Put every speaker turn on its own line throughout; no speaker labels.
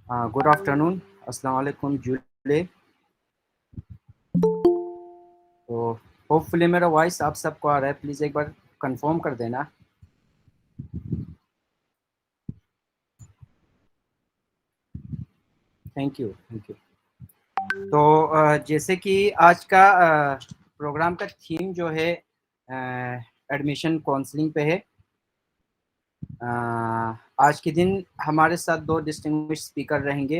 Good afternoon, अस्सलाम वालेकुम जुले। तो होपफुली मेरा वॉइस आप सबको आ रहा है, प्लीज़ एक बार कंफर्म कर देना। Thank you, thank you. तो जैसे कि आज का प्रोग्राम का थीम जो है एडमिशन काउंसलिंग पे है। आज के दिन हमारे साथ दो डिस्टिंग्विश्ड स्पीकर रहेंगे।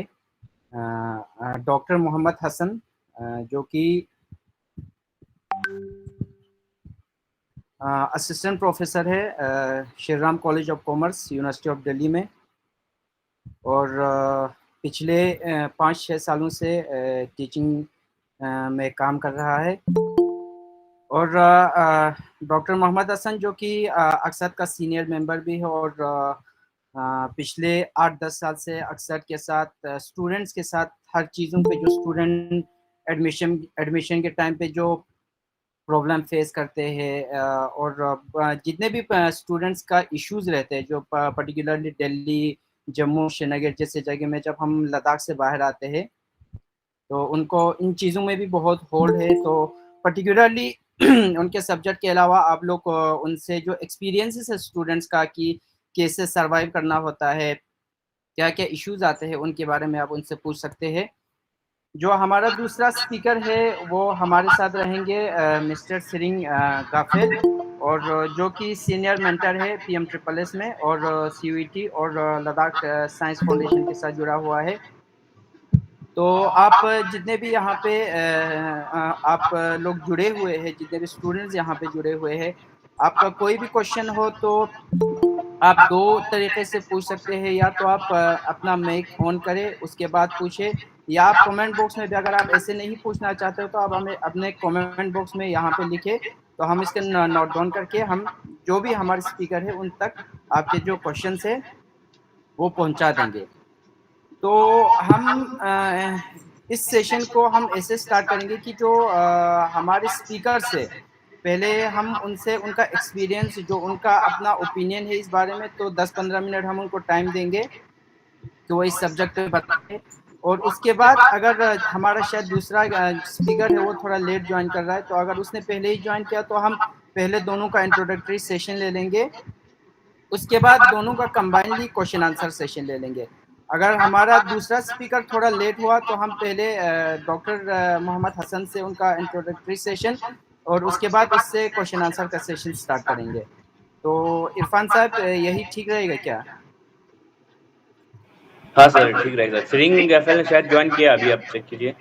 डॉक्टर मोहम्मद हसन, जो कि असिस्टेंट प्रोफेसर है Shriram college of commerce, university of Delhi में, और पिछले 5-6 सालों से टीचिंग में काम कर रहा है। और डॉक्टर मोहम्मद हसन, जो कि अक्सर का सीनियर मेंबर भी है, और पिछले 8-10 साल से अक्सर के साथ स्टूडेंट्स के साथ हर चीज़ों पे, जो स्टूडेंट एडमिशन के टाइम पे जो प्रॉब्लम फेस करते हैं, और जितने भी स्टूडेंट्स का इश्यूज रहते हैं, जो पर्टिकुलरली दिल्ली, जम्मू, श्रीनगर जैसे जगह में जब हम लद्दाख से बाहर आते हैं, तो उनको इन चीज़ों में भी बहुत होल्ड है। तो पर्टिकुलरली उनके सब्जेक्ट के अलावा आप लोग उनसे जो एक्सपीरियंसेस है स्टूडेंट्स का, कि कैसे सरवाइव करना होता है, क्या क्या इश्यूज आते हैं, उनके बारे में आप उनसे पूछ सकते हैं। जो हमारा दूसरा स्पीकर है वो हमारे साथ रहेंगे मिस्टर सिरिंग गाफेल, और जो कि सीनियर मेंटर है पीएम ट्रिपल एस में, और सीयूईटी और लद्दाख साइंस फाउंडेशन के साथ जुड़ा हुआ है। तो आप जितने भी यहाँ पे आप लोग जुड़े हुए हैं, जितने भी स्टूडेंट्स यहाँ पे जुड़े हुए हैं, आपका कोई भी क्वेश्चन हो तो आप दो तरीके से पूछ सकते हैं। या तो आप अपना माइक ऑन करें, उसके बाद पूछे, या आप कमेंट बॉक्स में भी, अगर आप ऐसे नहीं पूछना चाहते हो तो आप हमें अपने कमेंट बॉक्स में यहाँ पे लिखे, तो हम इसके नोट डाउन करके हम जो भी हमारे स्पीकर है उन तक आपके जो क्वेश्चंस है वो पहुंचा देंगे। तो हम इस सेशन को हम ऐसे स्टार्ट करेंगे कि जो हमारे स्पीकर से पहले हम उनसे उनका एक्सपीरियंस, जो उनका अपना ओपिनियन है इस बारे में, तो 10-15 मिनट हम उनको टाइम देंगे कि वो इस सब्जेक्ट पे बताएं। और उसके बाद अगर हमारा शायद दूसरा स्पीकर है वो थोड़ा लेट ज्वाइन कर रहा है, तो अगर उसने पहले ही ज्वाइन किया तो हम पहले दोनों का इंट्रोडक्टरी सेशन ले लेंगे, उसके बाद दोनों का कंबाइनली क्वेश्चन आंसर सेशन ले लेंगे। अगर हमारा दूसरा स्पीकर थोड़ा लेट हुआ तो हम पहले डॉक्टर मोहम्मद हसन से उनका इंट्रोडक्टरी सेशन, और उसके बाद उससे क्वेश्चन आंसर का सेशन स्टार्ट करेंगे। तो इरफान साहब, यही ठीक रहेगा क्या?
हाँ सर, ठीक रहेगा। सिरिंग गैफेल ने शायद ज्वाइन किया, अभी आप चेक कीजिए।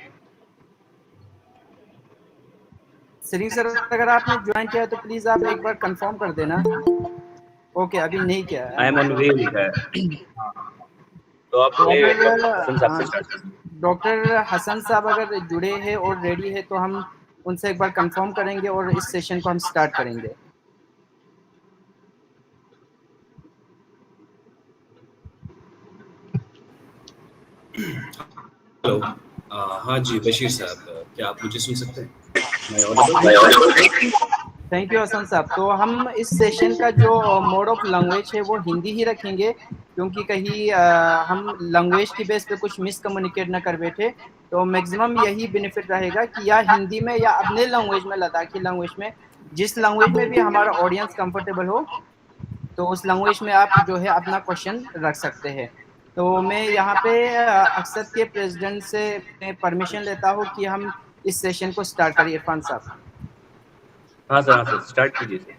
सलीम सर, अगर आपने ज्वाइन किया तो प्लीज आप एक बार कंफर्म कर देना। ओके, अभी नहीं किया
आई
है।
एम ऑन वे लिखा है, तो आप
तो
पहले
अगर
डॉक्टर हसन साहब से स्टार्ट कीजिए।
डॉक्टर हसन साहब अगर जुड़े हैं और रेडी है तो हम उनसे एक बार कंफर्म करेंगे और इस सेशन को हम स्टार्ट करेंगे।
हेलो। हाँ जी बशीर साहब, क्या आप मुझे सुन सकते हैं? मैं ऑडिबल?
थैंक यू हसन साहब। तो हम इस सेशन का जो मोड ऑफ लैंग्वेज है वो हिंदी ही रखेंगे, क्योंकि कहीं हम लैंग्वेज की बेस पे कुछ मिस कम्युनिकेट ना कर बैठे। तो मैक्सिमम यही बेनिफिट रहेगा कि या हिंदी में या अपने लैंग्वेज में, लद्दाखी लैंग्वेज में, जिस लैंग्वेज में भी हमारा ऑडियंस कंफर्टेबल हो, तो उस लैंग्वेज में आप जो है अपना क्वेश्चन रख सकते हैं। तो मैं यहाँ पे अक्सर के प्रेसिडेंट से परमिशन लेता हूँ कि हम इस सेशन को स्टार्ट करें। इरफान साहब।
हाँ सर, स्टार्ट कीजिए सर।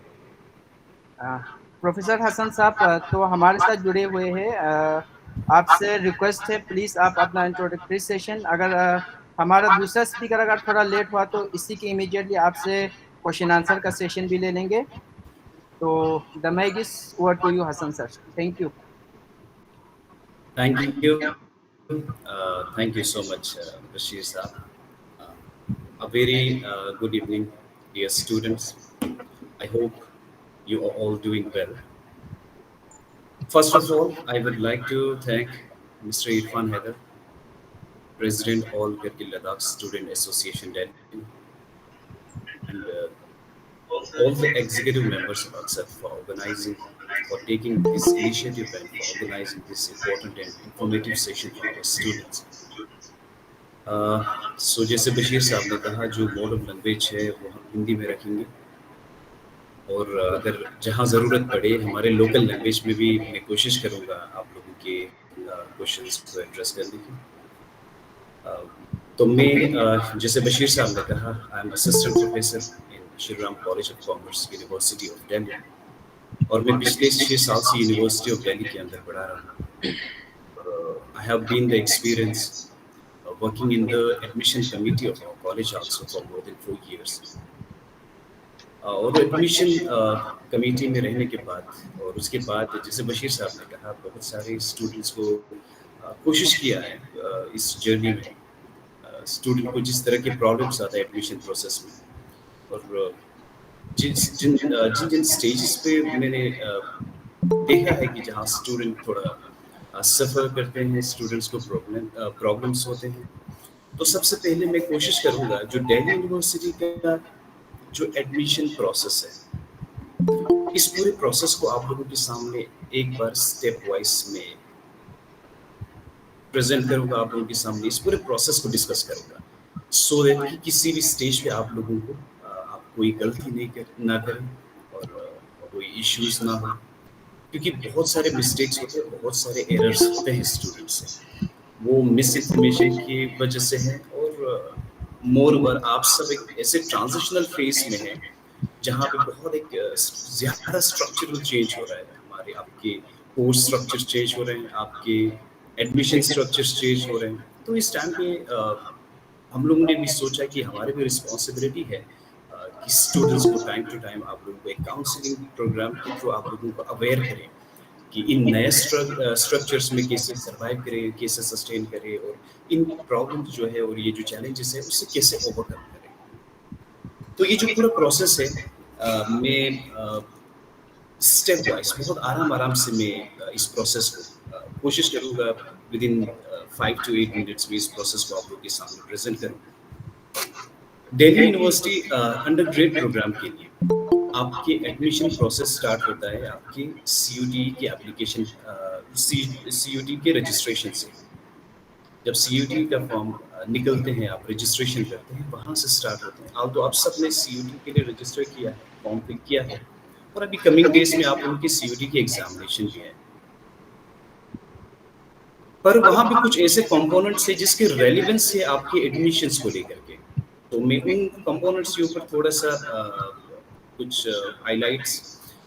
प्रोफेसर हसन साहब तो हमारे साथ जुड़े हुए हैं। आपसे रिक्वेस्ट है, प्लीज़ आप अपना इंट्रोडक्टरी सेशन, अगर हमारा दूसरा स्पीकर अगर थोड़ा लेट हुआ तो इसी के इमीडिएटली आपसे क्वेश्चन आंसर का सेशन भी ले लेंगे। तो the mic is over to you Hasan sir. Thank you.
Thank you. Thank you so much Bashir साहब. Uh, a very good evening, dear students. I hope you are all doing well. First of all, I would like to thank Mr. Irfan Haider, President All Girgil Ladakh Student Association Delhi, and all the executive members of AXAT for organizing for taking this initiative and for organizing this important and informative session for our students. So जैसे बशीर साहब ने कहा, जो mode of language है वो हम हिंदी में रखेंगे, और अगर जहाँ ज़रूरत पड़े हमारे लोकल लैंग्वेज में भी मैं कोशिश करूँगा आप लोगों के क्वेश्चंस को एड्रेस करने की। तो मैं जैसे बशीर साहब ने कहा, I am assistant professor in Shriram college of commerce, university of Delhi, और मैं पिछले 6 साल से यूनिवर्सिटी ऑफ दिल्ली के अंदर पढ़ा रहा हूँ। I have been the experience working in the admission committee of our college also for more than 4 years. और एडमिशन कमेटी में रहने के बाद, और उसके बाद जैसे बशीर साहब ने कहा, बहुत सारे स्टूडेंट्स को कोशिश किया है इस जर्नी में, स्टूडेंट को जिस तरह के प्रॉब्लम्स आते हैं एडमिशन प्रोसेस में, और जिन स्टेजेस पे मैंने देखा है कि जहाँ स्टूडेंट थोड़ा सफ़र करते हैं, स्टूडेंट्स को प्रॉब्लम्स होते हैं, तो सबसे पहले मैं कोशिश करूँगा जो दिल्ली यूनिवर्सिटी का जो एडमिशन प्रोसेस है, इस पूरे प्रोसेस को आप लोगों के सामने एक बार स्टेप वाइज में प्रेजेंट करूँगा, आप लोगों के सामने इस पूरे प्रोसेस को डिस्कस करूँगा, सो दैट कि किसी भी स्टेज पे आप लोगों को आप कोई गलती ना करें और कोई इश्यूज ना हो, क्योंकि बहुत सारे मिस्टेक्स होते हैं, बहुत सारे एरर्स होते हैं स्टूडेंट्स से, वो मिस इन्फॉर्मेशन की वजह से है, और मोर ओवर आप सब एक ऐसे ट्रांजिशनल फेज में हैं जहाँ पे बहुत एक ज़्यादा स्ट्रक्चरल चेंज हो रहा है, हमारे आपके कोर्स स्ट्रक्चर चेंज हो रहे हैं, आपके एडमिशन स्ट्रक्चर्स चेंज हो रहे हैं। तो इस टाइम पे हम लोगों ने भी सोचा कि हमारी भी रिस्पॉन्सिबिलिटी है कि स्टूडेंट्स को टाइम टू टाइम आप लोगों को एक काउंसलिंग प्रोग्राम के थ्रू आप लोगों को अवेयर करें कि इन नए स्ट्रक्चर्स में कैसे सर्वाइव करें, कैसे सस्टेन करें, और इन प्रॉब्लम्स जो है और ये जो चैलेंजेस है उससे कैसे ओवरकम करें। तो ये जो पूरा प्रोसेस है मैं स्टेप वाइज बहुत आराम से मैं इस प्रोसेस को कोशिश करूँगा विद इन 5 to 8 मिनट्स में इस प्रोसेस को आप लोगों के सामने प्रेजेंट करूँ। Delhi university undergraduate programme के लिए आपके एडमिशन प्रोसेस स्टार्ट होता है आपके CUT के एप्लीकेशन, CUT के रजिस्ट्रेशन से। जब CUT का फॉर्म निकलते हैं, आप रजिस्ट्रेशन करते हैं, वहाँ से स्टार्ट होते हैं। तो आप सब ने CUT के लिए रजिस्टर किया है, फॉर्म फिल किया है, और अभी कमिंग डेज में आप उनके CUT की एग्जामिनेशन भी है, पर वहाँ पे कुछ ऐसे कंपोनेंट्स है जिसके रेलिवेंस है आपके एडमिशंस को लेकर के। तो मैं उन कंपोनेंट्स के ऊपर थोड़ा सा कुछ हाइलाइट्स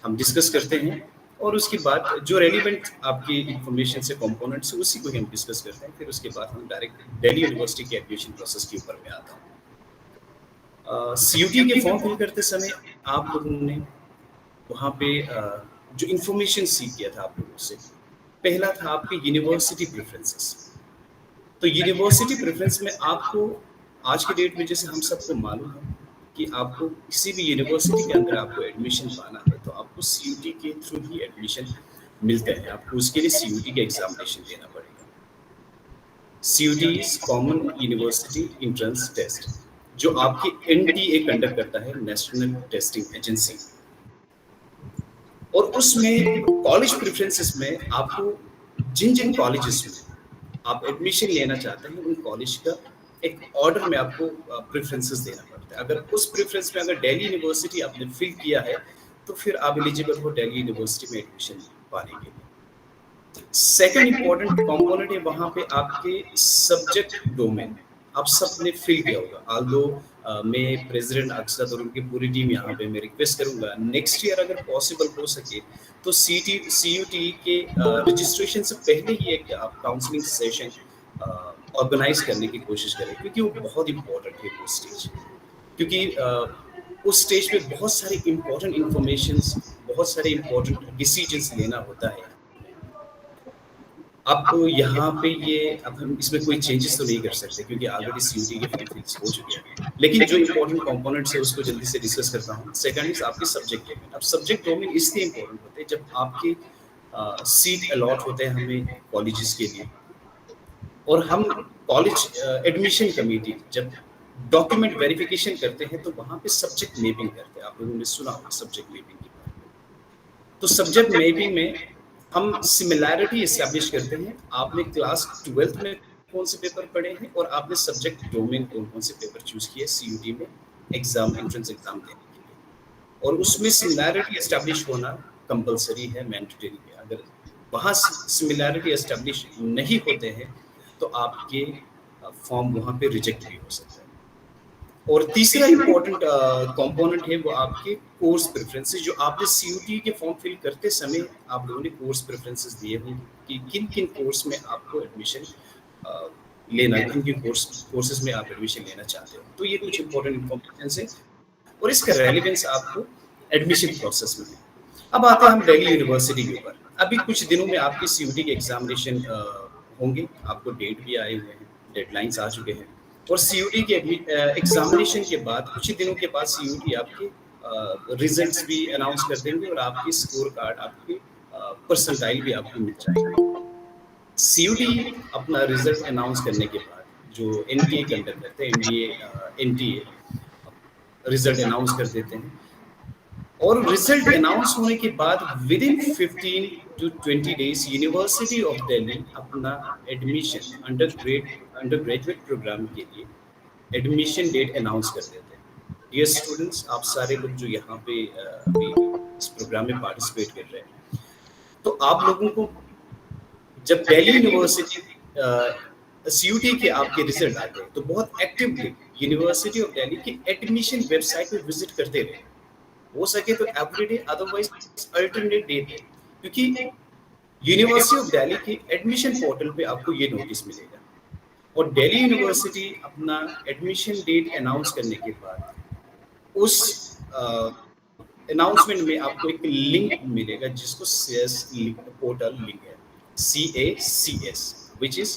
हम डिस्कस करते हैं, और उसके बाद जो रेलिवेंट आपकी इंफॉर्मेशन से कंपोनेंट्स है उसी को हम डिस्कस करते हैं। फिर उसके बाद हम डायरेक्ट दिल्ली यूनिवर्सिटी के एडमिशन प्रोसेस के ऊपर में आता हूँ। CUT के फॉर्म फिल करते समय आप लोगों ने वहाँ पे जो इंफॉर्मेशन सीख किया था आप लोगों से, पहला था आपके यूनिवर्सिटी प्रेफरेंसेस। तो यूनिवर्सिटी प्रेफरेंस में आपको आज के डेट में जैसे हम सबको मालूम है कि आपको किसी भी यूनिवर्सिटी के अंदर आपको एडमिशन पाना है तो आपको CUT के थ्रू ही एडमिशन मिलता है, आपको उसके लिए CUT का एग्जामिनेशन देना पड़ेगा। CUT is common university entrance test, जो आपकी NTA कंडक्ट करता है, नेशनल टेस्टिंग एजेंसी, और उसमें कॉलेज प्रेफरेंसेस में आपको जिन कॉलेजेस में आप एडमिशन लेना चाहते हैं उन कॉलेज का एक ऑर्डर में आपको प्रेफरेंसेस देना पड़ता है। अगर उस प्रेफरेंस में अगर दिल्ली यूनिवर्सिटी आपने फिल किया है तो फिर आप एलिजिबल हो दिल्ली यूनिवर्सिटी में एडमिशन पाने के लिए। सेकंड इंपॉर्टेंट कंपोनेंट है वहाँ पे आपके सब्जेक्ट डोमेन, आप सबने फिल किया होगा। आल्दो मैं प्रेसिडेंट अक्षत और उनकी पूरी टीम यहाँ पे मैं रिक्वेस्ट करूँगा नेक्स्ट ईयर अगर पॉसिबल हो सके तो CUT के रजिस्ट्रेशन से पहले ही एक आप काउंसलिंग सेशन ऑर्गेनाइज करने की कोशिश करें, क्योंकि वो बहुत इंपॉर्टेंट है वो स्टेज, क्योंकि उस स्टेज पे बहुत सारी इंपॉर्टेंट इंफॉर्मेशंस, बहुत सारे इंपॉर्टेंट डिसीजंस लेना होता है। आपको यहाँ पे ये अब हम इसमें कोई चेंजेस तो नहीं कर सकते क्योंकि ऑलरेडी CUT के फॉर्म फिल्स हो चुके हैं, लेकिन जो इंपॉर्टेंट कंपोनेंट्स है उसको जल्दी से डिस्कस करता हूँ। सेकंड इज आपके सब्जेक्ट डोमेन। अब सब्जेक्ट डोमेन इसलिए इंपॉर्टेंट होते हैं जब आपके सीट अलॉट होते हैं हमें कॉलेजेस के लिए, और हम कॉलेज एडमिशन कमेटी जब डॉक्यूमेंट वेरिफिकेशन करते हैं तो वहाँ पे सब्जेक्ट मैपिंग करते हैं। आप लोगों ने सुना होगा सब्जेक्ट मैपिंग के बारे में। तो सब्जेक्ट मे बी में हम सिमिलैरिटी इस्टेब्लिश करते हैं। आपने क्लास 12th में कौन से पेपर पढ़े हैं और आपने सब्जेक्ट डोमेन कौन से पेपर चूज किए सीयूटी में एग्जाम एंट्रेंस एग्जाम देने के लिए, और उसमें सिमिलैरिटी एस्टेब्लिश होना कंपलसरी है, मैंडेटरी है। अगर वहाँ सिमिलैरिटी एस्टेब्लिश नहीं होते हैं तो आपके फॉर्म वहाँ पे रिजेक्ट भी हो सकता है। और तीसरा इंपॉर्टेंट कंपोनेंट है वो आपके कोर्स प्रेफरेंसेस। जो आपने सीयूटी के फॉर्म फिल करते समय आप लोगों ने कोर्स प्रेफरेंसेस दिए होंगे कि किन किन कोर्स में आपको एडमिशन लेना है, किन किन कोर्सेज में आप एडमिशन लेना चाहते हो। तो ये कुछ इंपॉर्टेंट इन्फॉर्मेशन है और इसका रेलिवेंस आपको एडमिशन प्रोसेस में है। अब आते हैं हम दिल्ली यूनिवर्सिटी के ऊपर। अभी कुछ दिनों में आपकी सीयूटी के एग्जामिनेशन होंगे, आपको डेट भी आए हुए हैं, डेडलाइंस आ चुके हैं। और सीयूटी के एग्जामिनेशन के बाद कुछ ही दिनों के बाद सीयूटी आपके रिजल्ट्स भी अनाउंस कर देंगे और आपकी स्कोर कार्ड, आपके परसेंटाइल भी आपको मिल जाएंगे। सीयूटी अपना रिजल्ट अनाउंस करने के बाद जो एनटीए कंडक्ट करते हैं, एनटीए रिजल्ट अनाउंस कर देते हैं, और रिजल्ट अनाउंस होने के बाद with in 15 to 20 days university of Delhi अपना एडमिशन अंडर ग्रेजुएट प्रोग्राम के लिए एडमिशन डेट अनाउंस कर देते हैं। डियर स्टूडेंट्स, आप सारे लोग जो यहाँ पे अभी इस प्रोग्राम में पार्टिसिपेट कर रहे हैं, तो आप लोगों को जब दिल्ली यूनिवर्सिटी सीयूटी के आपके रिजल्ट आते हैं तो बहुत एक्टिवली यूनिवर्सिटी ऑफ दिल्ली की एडमिशन वेबसाइट पे विजिट करते रहे, हो सके तो एवरीडे, अदरवाइज अल्टरनेट डे, क्योंकि यूनिवर्सिटी ऑफ दिल्ली की एडमिशन पोर्टल पे आपको ये नोटिस मिलेगा। और दिल्ली यूनिवर्सिटी अपना एडमिशन डेट अनाउंस करने के बाद उस अनाउंसमेंट में आपको एक लिंक मिलेगा जिसको सीएस पोर्टल लिंक है, CACS, which is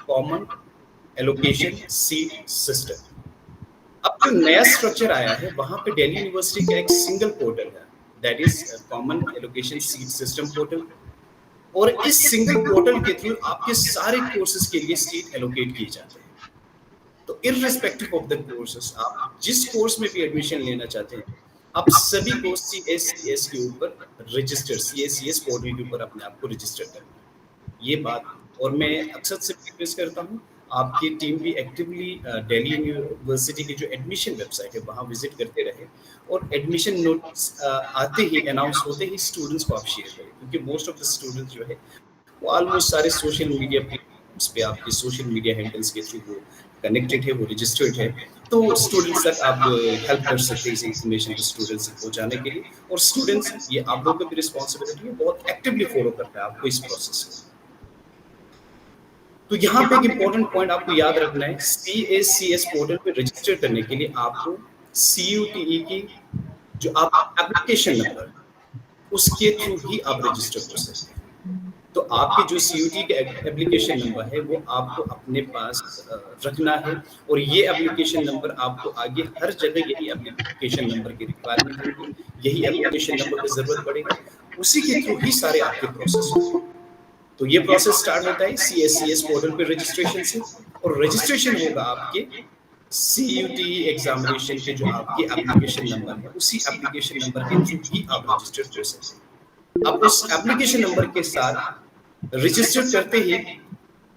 Common Allocation Seat System। अब जो नया स्ट्रक्चर आया है वहां पे दिल्ली यूनिवर्सिटी का एक सिंगल पोर्टल है, that is common allocation seat system portal. और इस सिंगल पोर्टल के थ्रू आपके सारे कोर्सेज के लिए सीट एलोकेट किए जाते हैं। तो इररिस्पेक्टिव ऑफ द कोर्सेज, आप जिस कोर्स में भी एडमिशन लेना चाहते हैं, आप सभी को CACS के ऊपर रजिस्टर, CACS पोर्टल के ऊपर अपने आप को रजिस्टर करना है। ये बात, और मैं अक्सर से रिक्वेस्ट करता हूँ आपकी टीम भी एक्टिवली दिल्ली यूनिवर्सिटी की जो एडमिशन वेबसाइट है वहाँ विजिट करते रहे, और एडमिशन नोट्स आते ही, अनाउंस होते ही स्टूडेंट्स को आप शेयर करें, क्योंकि मोस्ट ऑफ द स्टूडेंट्स जो है वो ऑलमोस्ट सारे सोशल मीडिया प्लेटफॉर्म्स पे आपके सोशल मीडिया हैंडल्स के थ्रू वो कनेक्टेड है, वो रजिस्टर्ड है। तो स्टूडेंट्स तक आप हेल्प कर सकते हैं इस इंफॉर्मेशन को स्टूडेंट्स तक पहुँचाने के लिए, और स्टूडेंट्स, ये आप लोगों की रिस्पॉन्सिबिलिटी है, बहुत एक्टिवली फॉलो करता है आपको इस प्रोसेस को। तो यहाँ पे एक इम्पोर्टेंट पॉइंट आपको याद रखना है, CACS पोर्टल पे रजिस्टर करने के लिए आपको CUTE की जो आप एप्लीकेशन नंबर, उसके थ्रू ही आप रजिस्टर कर सकते हैं। तो आपकी जो CUTE का एप्लीकेशन नंबर है वो आपको अपने पास रखना है, और ये एप्लीकेशन नंबर आपको आगे हर जगह यही एप्लीकेशन नंबर की रिक्वायरमेंट होगी, यही एप्लीकेशन नंबर की जरूरत पड़ेगी, उसी के थ्रू ही सारे आपके प्रोसेस होंगे। तो ये प्रोसेस स्टार्ट होता है CACS पोर्टल पे रजिस्ट्रेशन से, और रजिस्ट्रेशन होगा आपके CUTE एग्जामिनेशन के जो आपके एप्लीकेशन नंबर है, उसी एप्लीकेशन नंबर के थ्रू ही आप रजिस्टर कर सकते हैं। आप उस एप्लीकेशन नंबर के साथ रजिस्टर करते ही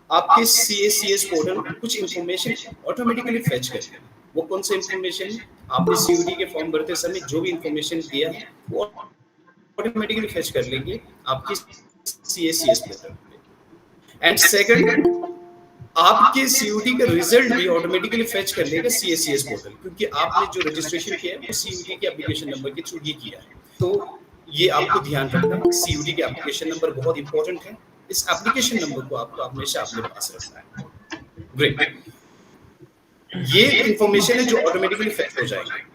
आपके CACS पोर्टल कुछ इंफॉर्मेशन ऑटोमेटिकली फेच करते हैं। वो कौन सा इंफॉर्मेशन? आपने CUTE के फॉर्म भरते समय जो भी इंफॉर्मेशन दिया है वो ऑटोमेटिकली फेच कर लेंगे आपकी CACS पोर्टल पे। एंड सेकंड, आपके CUTE का रिजल्ट भी ऑटोमेटिकली फेच कर लेगा CACS पोर्टल, क्योंकि आपने जो रजिस्ट्रेशन किया है वो CUTE के एप्लीकेशन नंबर के थ्रू ही किया है। तो ये आपको ध्यान रखना है, CUTE के एप्लीकेशन नंबर बहुत इंपॉर्टेंट है, इस एप्लीकेशन नंबर को आपको हमेशा अपने पास रखना है। ग्रेट, ये इंफॉर्मेशन है जो ऑटोमेटिकली फेच हो जाएगी।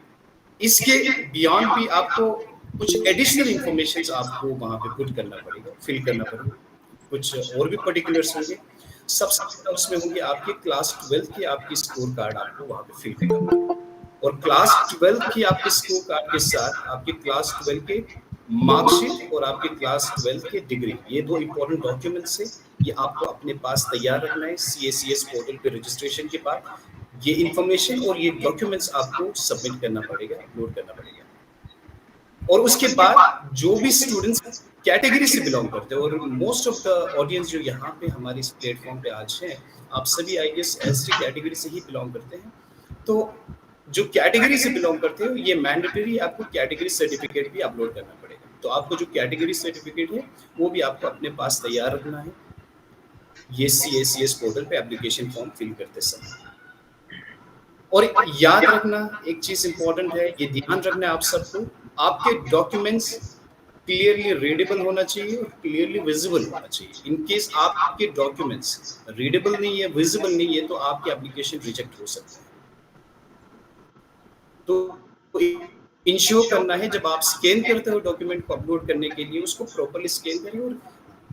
इसके बियॉन्ड भी आपको कुछ एडिशनल इंफॉर्मेशंस आपको वहां पे पुट करना पड़ेगा, फिल करना पड़ेगा, कुछ और भी पर्टिकुलर्स होंगे। सबसे उसमें होंगे आपके क्लास 12 की आपकी स्कोर कार्ड आपको वहां पे फिल करना पड़ेगा, और क्लास 12 की आपके स्कोर कार्ड के साथ आपके क्लास 12 के मार्कशीट और आपके क्लास 12 के डिग्री, ये दो इंपॉर्टेंट डॉक्यूमेंट्स है, ये आपको अपने पास तैयार रखना है। CACS पोर्टल पे रजिस्ट्रेशन के बाद ये इंफॉर्मेशन और ये डॉक्यूमेंट्स आपको सबमिट करना पड़ेगा, अपलोड करना पड़ेगा। और उसके बाद जो भी स्टूडेंट्स कैटेगरी से बिलोंग करते हैं, और मोस्ट ऑफ द ऑडियंस जो यहाँ पे हमारे इस प्लेटफॉर्म पे आज हैं, आप सभी आई गेस एसटी कैटेगरी से ही बिलोंग करते हैं। तो जो कैटेगरी से बिलोंग करते हो, ये मैंडेटरी आपको कैटेगरी सर्टिफिकेट भी अपलोड करना पड़ेगा। तो आपको जो कैटेगरी सर्टिफिकेट है वो भी आपको अपने पास तैयार रखना है ये CACS पोर्टल पे एप्लीकेशन फॉर्म फिल करते समय। और याद रखना एक चीज इंपॉर्टेंट है, ये ध्यान रखना है आप सबको, आपके डॉक्यूमेंट्स क्लियरली रीडेबल होना चाहिए और क्लियरली विजिबल होना चाहिए। इन केस आपके डॉक्यूमेंट्स रीडेबल नहीं है, विजिबल नहीं है, तो आपकी एप्लीकेशन रिजेक्ट हो सकता है। तो इंश्योर करना है जब आप स्कैन करते हो डॉक्यूमेंट को अपलोड करने के लिए, उसको प्रॉपर्ली स्कैन करें और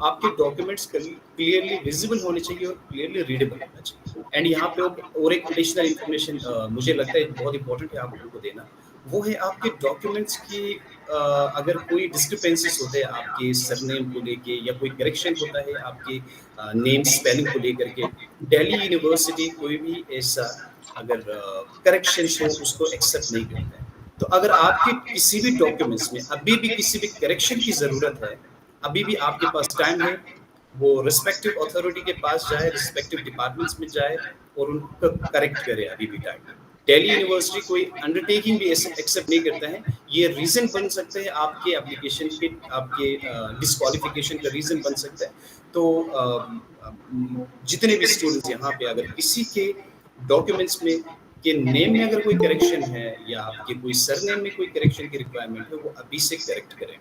आपके डॉक्यूमेंट्स क्लियरली विजिबल होने चाहिए और क्लियरली रीडेबल होना चाहिए। एंड यहाँ पे और एक एडिशनल इंफॉर्मेशन मुझे लगता है बहुत इंपॉर्टेंट है आप लोगों को देना, वो है आपके डॉक्यूमेंट्स की अगर कोई डिस्क्रिपेंसीज होते हैं आपके सरनेम को लेके या कोई करेक्शन होता है आपके नेम स्पेलिंग को लेकर के, दिल्ली यूनिवर्सिटी कोई भी ऐसा अगर करेक्शन हो उसको एक्सेप्ट नहीं करता है। तो अगर आपके किसी भी डॉक्यूमेंट्स में अभी भी किसी भी करेक्शन की जरूरत है, अभी भी आपके पास टाइम है, वो रिस्पेक्टिव अथॉरिटी के पास जाए, रिस्पेक्टिव डिपार्टमेंट्स में जाए और उनको करेक्ट करे। अभी भी टाइम है। दिल्ली यूनिवर्सिटी कोई अंडरटेकिंग भी ऐसे एक्सेप्ट नहीं करता है। ये रीजन बन सकते हैं आपके एप्लीकेशन के, आपके डिस्क्वालिफिकेशन का रीजन बन सकता है। तो जितने भी स्टूडेंट्स यहाँ पे अगर किसी के डॉक्यूमेंट्स में के नेम में अगर कोई करेक्शन है या आपके कोई सरनेम में कोई करेक्शन की रिक्वायरमेंट है, वो अभी से करेक्ट करें,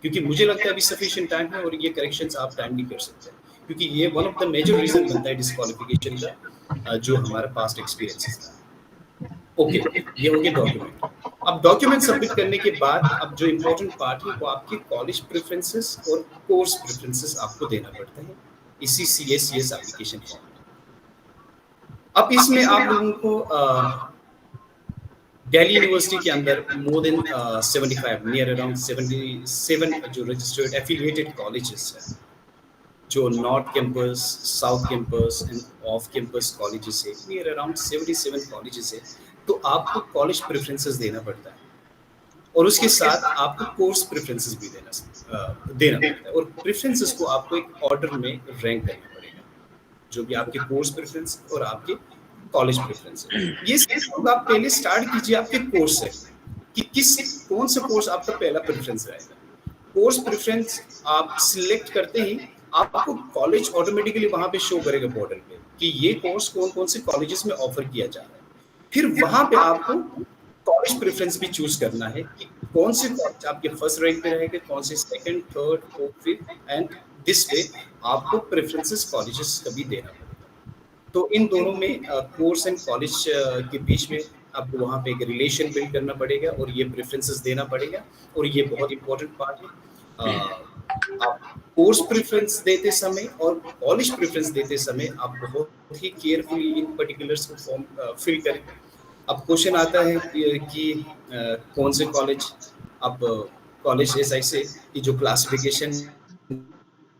क्योंकि मुझे लगता है अभी सफिशिएंट टाइम है और ये करेक्शंस आप टाइमली कर सकते हैं, क्योंकि ये one of the major reason बनता है डिस्क्वालिफिकेशन का, जो हमारा पास्ट एक्सपीरियंस है। ओके, ये हो गया डॉक्यूमेंट। अब डॉक्यूमेंट सबमिट करने के बाद अब जो इम्पोर्टेंट पार्ट है वो आपके कॉलेज प्रेफरेंसेस और कोर्स प्रेफरेंसेस आपको देना पड़ता है इसी CACS एप्लीकेशन फॉर्म में। अब इसमें आप लोगों को दिल्ली यूनिवर्सिटी के अंदर मोर देन 75 नियर अराउंड 77 जो रजिस्टर्ड एफिलिएटेड कॉलेजेस हैं, जो north campus, south campus end off campus colleges है, नियर अराउंड 77 कॉलेजेस है। तो आपको कॉलेज प्रेफरेंसेस देना पड़ता है और उसके साथ आपको कोर्स प्रेफरेंसेस भी देना पड़ता है। और प्रेफरेंसेस को आपको एक ऑर्डर में रैंक करना पड़ेगा, जो भी आपके कोर्स प्रेफरेंस और आपके कॉलेज प्रेफरेंस है। ये सब आप पहले स्टार्ट कीजिए आपके कोर्स से कि कौन सा कोर्स आपका पहला प्रेफरेंस रहेगा। कोर्स प्रेफरेंस आप सिलेक्ट करते ही आपको कॉलेज ऑटोमेटिकली वहां पे शो करेगा पोर्टल पे कि ये कोर्स कौन कौन से कॉलेजेस में ऑफर किया जा रहा है। फिर वहां पे आपको कॉलेज प्रेफरेंस भी चूज करना है कि कौन से कॉलेज आपके फर्स्ट रैंक पे रहेंगे, कौन से second, third, fourth, fifth, and this way आपको प्रेफरेंसेस कॉलेजेस का भी देना पड़ेगा। तो इन दोनों में कोर्स एंड कॉलेज के बीच में आपको वहाँ पे एक रिलेशन बिल्ड करना पड़ेगा और ये प्रेफरेंसेस देना पड़ेगा। और ये बहुत इंपॉर्टेंट पार्ट है। आप कोर्स प्रेफरेंस देते समय और कॉलेज प्रेफरेंस देते समय आप बहुत ही केयरफुली इन पर्टिकुलर्स को फॉर्म फिल करें। अब क्वेश्चन आता है कि कौन से कॉलेज, अब कॉलेज ऐसे कि जो classification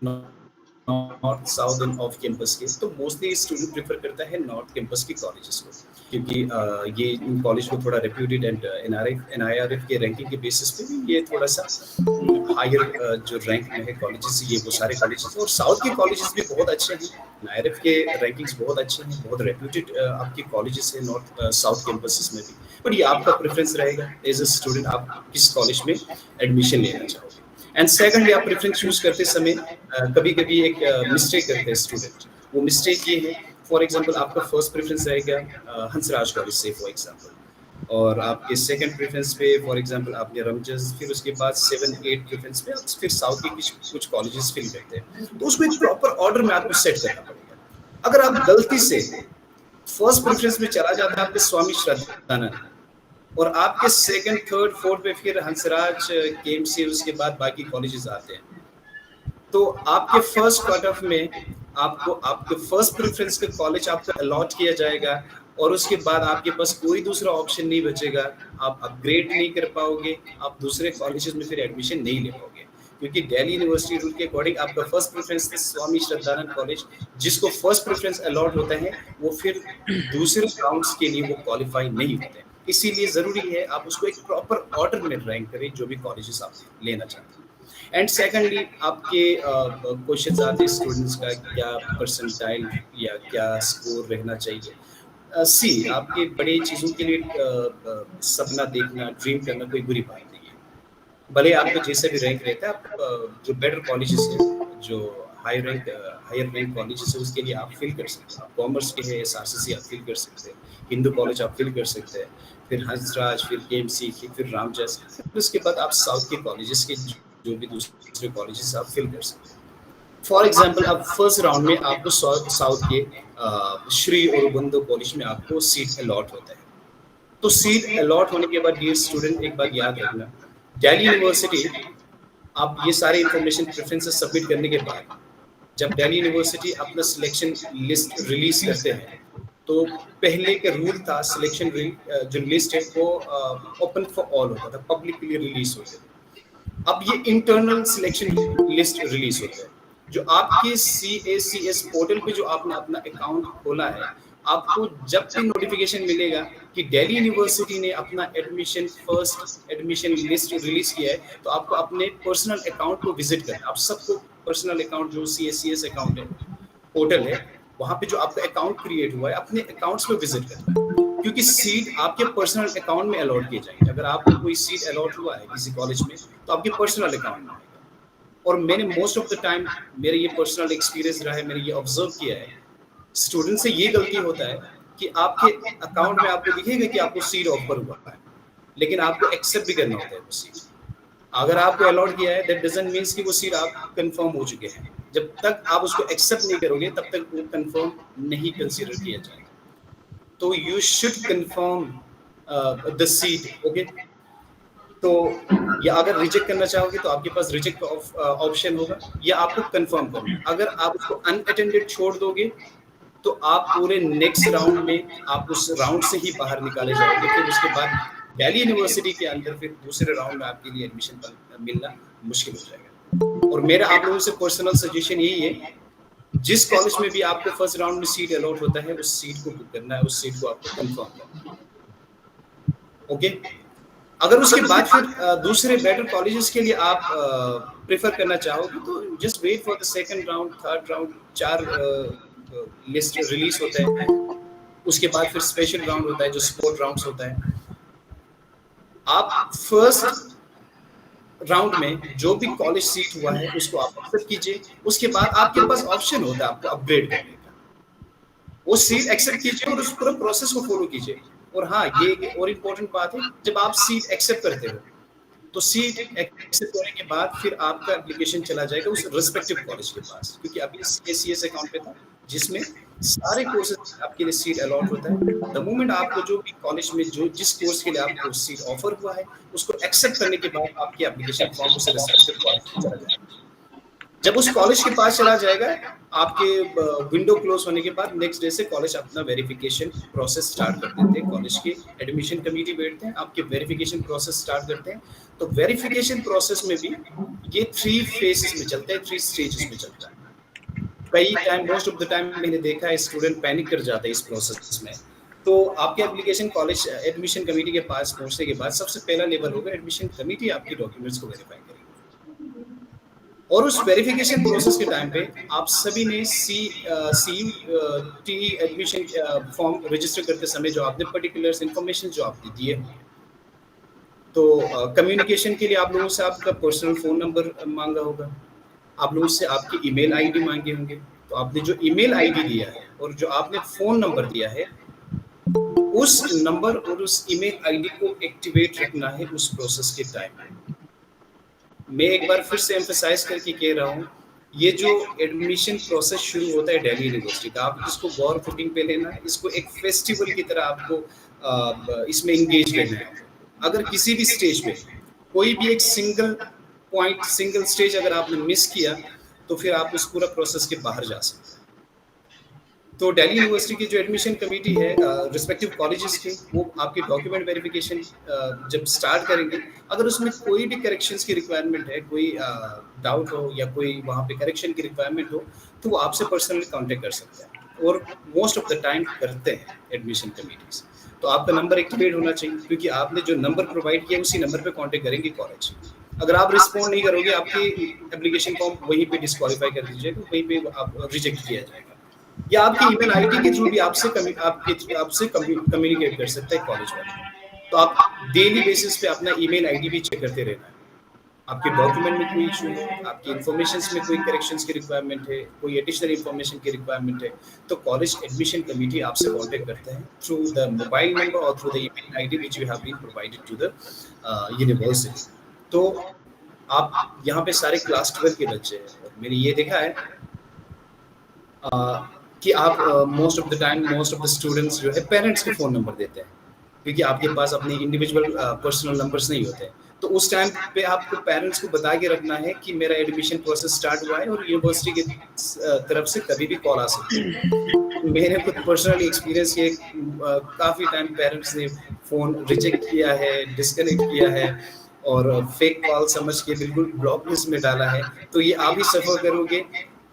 north, south end off campus के, तो मोस्टली स्टूडेंट प्रेफर करता है नॉर्थ कैंपस की कॉलेजेस को, क्योंकि ये इन कॉलेज को थोड़ा रेप्यूटेड एंड NIRF के रैंकिंग के बेसिस पे भी ये थोड़ा सा हायर जो रैंक में है कॉलेजेस, ये वो सारे कॉलेजेस। और साउथ के कॉलेजेस भी बहुत अच्छे हैं, NIRF के रैंकिंग्स बहुत अच्छे हैं, बहुत रेप्यूटेड आपके कॉलेजेस हैं नॉर्थ साउथ कैंपसेस में भी। बट ये आपका प्रेफरेंस रहेगा एज अ स्टूडेंट, आप किस कॉलेज में एडमिशन लेना चाहोगे। एंड सेकंडली, आप प्रेफरेंस चूज करते समय कभी कभी एक मिस्टेक करते हैं स्टूडेंट। वो मिस्टेक ये है, फॉर एग्जांपल आपका फर्स्ट प्रेफरेंस रहेगा हंसराज कॉलेज से फॉर एग्जांपल, और आपके सेकंड प्रेफरेंस पे फॉर एग्जांपल आपने रमजस, फिर उसके बाद 7-8 प्रेफरेंस पे आप फिर साउथ के कुछ कॉलेजेस फिल करते हैं। तो उसको एक प्रॉपर ऑर्डर में आपको सेट करना पड़ेगा। अगर आप गलती से फर्स्ट प्रेफरेंस में चला जाता है आपके स्वामी श्रद्धानंद और आपके सेकंड, थर्ड, फोर्थ पे फिर हंसराज, KMC, उसके बाद बाकी कॉलेजेस आते हैं, तो आपके फर्स्ट कट ऑफ में आपको आपके फर्स्ट प्रेफरेंस का कॉलेज आपको अलॉट किया जाएगा और उसके बाद आपके पास कोई दूसरा ऑप्शन नहीं बचेगा। आप अपग्रेड नहीं कर पाओगे, आप दूसरे कॉलेजेस में फिर एडमिशन नहीं ले पाओगे, क्योंकि दिल्ली यूनिवर्सिटी रूल के अकॉर्डिंग आपका first preference Swami Shraddhanand college, जिसको फर्स्ट प्रेफरेंस अलॉट होता है, वो फिर दूसरे राउंड्स के लिए वो क्वालिफाई नहीं होते। इसीलिए ज़रूरी है आप उसको एक प्रॉपर ऑर्डर में रैंक करें जो भी कॉलेजेस आप लेना चाहते हैं। एंड सेकेंडली आपके क्वेश्चन आते हैं स्टूडेंट्स का क्या परसेंटाइल या क्या स्कोर रहना चाहिए। सी आपके बड़े चीज़ों के लिए सपना देखना, ड्रीम करना कोई बुरी बात नहीं है। भले आपको जैसे भी रैंक रहता है, आप जो बेटर कॉलेजेस है, जो हायर रैंक कॉलेजेस है, उसके लिए आप फिल कर सकते हैं। आप कॉमर्स के है, SRCC आप फिल कर सकते हैं, हिंदू कॉलेज आप फिल कर सकते हैं, फिर हंसराज, फिर KMC, फिर रामजस, फिर उसके बाद आप साउथ के कॉलेजेस के जो भी दूसरे कॉलेजेस आप फिल कर सकते हैं। फॉर एग्जाम्पल अब फर्स्ट राउंड में आपको साउथ के श्री औरबिंदो कॉलेज में आपको सीट अलॉट होता है। तो सीट अलॉट होने के बाद डियर स्टूडेंट एक बात याद रखना, दिल्ली यूनिवर्सिटी आप ये सारे इंफॉर्मेशन प्रेफरेंसेस सबमिट करने के बाद जब दिल्ली यूनिवर्सिटी अपना सिलेक्शन लिस्ट रिलीज करते हैं तो पहले का रूल था सिलेक्शन जो लिस्ट है वो ओपन फॉर ऑल होता था, पब्लिकली रिलीज होते थे। अब ये इंटरनल सिलेक्शन लिस्ट रिलीज होता है। जो आपके CACS पोर्टल पे जो आपने अपना अकाउंट खोला है, आपको जब भी नोटिफिकेशन मिलेगा कि दिल्ली यूनिवर्सिटी ने अपना फर्स्ट एडमिशन लिस्ट रिलीज किया है, तो आपको अपने पर्सनल अकाउंट को विजिट करना। आप सबको पर्सनल अकाउंट जो CACS अकाउंट है, पोर्टल है, वहाँ पे जो आपका अकाउंट क्रिएट हुआ है अपने अकाउंट्स पे विजिट करना, क्योंकि सीट आपके पर्सनल अकाउंट में अलॉट किए जाएंगे। अगर आपको कोई सीट अलॉट हुआ है किसी कॉलेज में तो आपके पर्सनल अकाउंट में आएगा। और मैंने मोस्ट ऑफ द टाइम मेरे ये पर्सनल एक्सपीरियंस रहा है, मैंने ये ऑब्जर्व किया है, स्टूडेंट से ये गलती होता है कि आपके अकाउंट में आपको दिखेगा कि आपको सीट ऑफर हुआ है, लेकिन आपको एक्सेप्ट भी करना होता है वो सीट। अगर आपको अलॉट किया है दैट डजंट मीन्स कि वो सीट आप कंफर्म हो चुके हैं। जब तक आप उसको एक्सेप्ट नहीं करोगे तब तक वो कंफर्म नहीं कंसीडर किया जाएगा। तो you should confirm the seat, okay. तो या अगर रिजेक्ट करना चाहोगे तो आपके पास रिजेक्ट ऑप्शन होगा, या आपको कंफर्म करना। अगर आप उसको अनअटेंडेड छोड़ दोगे तो आप पूरे नेक्स्ट राउंड में आप उस राउंड से ही बाहर निकाले जाओगे। फिर उसके बाद दिल्ली यूनिवर्सिटी के अंदर फिर दूसरे राउंड में आपके लिए एडमिशन मिलना मुश्किल हो जाएगा। और मेरा आप लोगों से पर्सनल सजेशन यही है, जिस कॉलेज में भी आपको फर्स्ट राउंड में सीट अलॉट होता है उस सीट को बुक करना है, उस सीट को आपको कंफर्म करना है, ओके। अगर उसके बाद फिर दूसरे बेटर कॉलेजेस के लिए आप प्रेफर करना चाहोगे तो just wait for the second round, third round, 4 list release होता है। उसके बाद फिर स्पेशल राउंड होता है जो स्पोर्ट राउंड्स होता है। आप फर्स्ट राउंड में जो भी कॉलेज सीट हुआ है उसको आप एक्सेप्ट कीजिए। उसके बाद आपके पास ऑप्शन होता है आपको अपग्रेड करने का, वो सीट एक्सेप्ट कीजिए और उस पूरा प्रोसेस को फॉलो कीजिए। और हाँ, ये एक और इम्पोर्टेंट बात है, जब आप सीट एक्सेप्ट करते हो तो सीट एक्सेप्ट होने के बाद फिर आपका एप्लीकेशन चला जाएगा उस रिस्पेक्टिव कॉलेज के पास, क्योंकि अभी CACS अकाउंट पे था जिसमें सारे कोर्सेज आपके लिए सीट अलॉट होता है। द मोमेंट आपको जो भी कॉलेज में जो जिस कोर्स के लिए आपको सीट ऑफर हुआ है उसको एक्सेप्ट करने के बाद आपकी एप्लीकेशन फॉर्म उस रिस्पेक्टिव कॉलेज में चला जाएगा। जब उस कॉलेज के पास चला जाएगा, आपके विंडो क्लोज होने के बाद नेक्स्ट डे से कॉलेज अपना वेरिफिकेशन प्रोसेस स्टार्ट कर देते हैं। कॉलेज के एडमिशन कमेटी बैठते हैं, आपके वेरिफिकेशन प्रोसेस स्टार्ट करते हैं। तो वेरिफिकेशन प्रोसेस में भी ये 3 फेजेस में चलता है, 3 स्टेजेस में चलता है। कई time most of the time मैंने देखा है स्टूडेंट पैनिक कर जाता है इस प्रोसेस में। तो आपके एप्लीकेशन कॉलेज एडमिशन कमेटी के पास पहुंचने के बाद सबसे पहला लेवल होगा एडमिशन कमेटी आपके डॉक्यूमेंट्स को वेरीफाई करेगी। और उस वेरिफिकेशन प्रोसेस के टाइम पे आप सभी ने CUT एडमिशन फॉर्म रजिस्टर करते समय जो आपने पर्टिकुलर्स इन्फॉर्मेशन जो आपने दिए होंगे, तो कम्युनिकेशन के लिए आप लोगों से आपका पर्सनल फ़ोन नंबर मांगा होगा, आप लोगों से आपकी ईमेल आईडी मांगे होंगे। तो आपने जो ईमेल आईडी दिया है और जो आपने फ़ोन नंबर दिया है, उस नंबर और उस ईमेल आईडी को एक्टिवेट रखना है उस प्रोसेस के टाइम में। मैं एक बार फिर से एम्फसाइज करके कह रहा हूँ, ये जो एडमिशन प्रोसेस शुरू होता है दिल्ली यूनिवर्सिटी का, आप इसको गौर फुटिंग पे लेना है, इसको एक फेस्टिवल की तरह आपको इसमें इंगेज लेना है। अगर किसी भी स्टेज पे कोई भी एक सिंगल पॉइंट, सिंगल स्टेज अगर आपने मिस किया तो फिर आप उस पूरा प्रोसेस के बाहर जा सकते हैं। तो दिल्ली यूनिवर्सिटी की जो एडमिशन कमेटी है रिस्पेक्टिव कॉलेजेस की, वो आपके डॉक्यूमेंट वेरिफिकेशन जब स्टार्ट करेंगे, अगर उसमें कोई भी करेक्शंस की रिक्वायरमेंट है, कोई डाउट हो या कोई वहाँ पे करेक्शन की रिक्वायरमेंट हो, तो वो आपसे पर्सनली कांटेक्ट कर सकते हैं और मोस्ट ऑफ द टाइम करते हैं एडमिशन कमेटीज। तो आपका नंबर एक्टिवेट होना चाहिए, क्योंकि आपने जो नंबर प्रोवाइड किया उसी नंबर पे कांटेक्ट करेंगे कॉलेज। अगर आप रिस्पॉन्ड नहीं करोगे, आपकी एप्लीकेशन फॉर्म वहीं पे डिस्क्वालीफाई कर दीजिएगा, वहीं पे आप रिजेक्ट किया जाएगा। या आपकी ईमेल आईडी के थ्रू भी आपसे कम्युनिकेट कर सकता है कॉलेज वाले। तो आप डेली बेसिस पे अपना ईमेल आईडी भी चेक करते रहना है। आपके डॉक्यूमेंट में कोई इशू है, आपकी इन्फॉर्मेशंस में कोई करेक्शंस की रिक्वायरमेंट है, कोई एडिशनल इन्फॉर्मेशन की रिक्वायरमेंट है, तो कॉलेज एडमिशन कमेटी आपसे कांटेक्ट करते हैं थ्रू द मोबाइल नंबर और through the email ID which you have been provided to the university. तो आप यहाँ पे सारे क्लास 12 के बच्चे हैं, और मैंने ये देखा है कि आप मोस्ट ऑफ द स्टूडेंट्स जो है पेरेंट्स को फ़ोन नंबर देते हैं, क्योंकि आपके पास अपने इंडिविजुअल पर्सनल नंबर्स नहीं होते। तो उस टाइम पे आपको पेरेंट्स को बता के रखना है कि मेरा एडमिशन प्रोसेस स्टार्ट हुआ है और यूनिवर्सिटी की तरफ से कभी भी कॉल आ सकती है। मैंने खुद पर्सनली एक्सपीरियंस किया, काफ़ी टाइम पेरेंट्स ने फ़ोन रिजेक्ट किया है, डिस्कनेक्ट किया है और फेक कॉल समझ के बिल्कुल ब्लॉक लिस्ट में डाला है। तो ये आप ही सफ़र करोगे,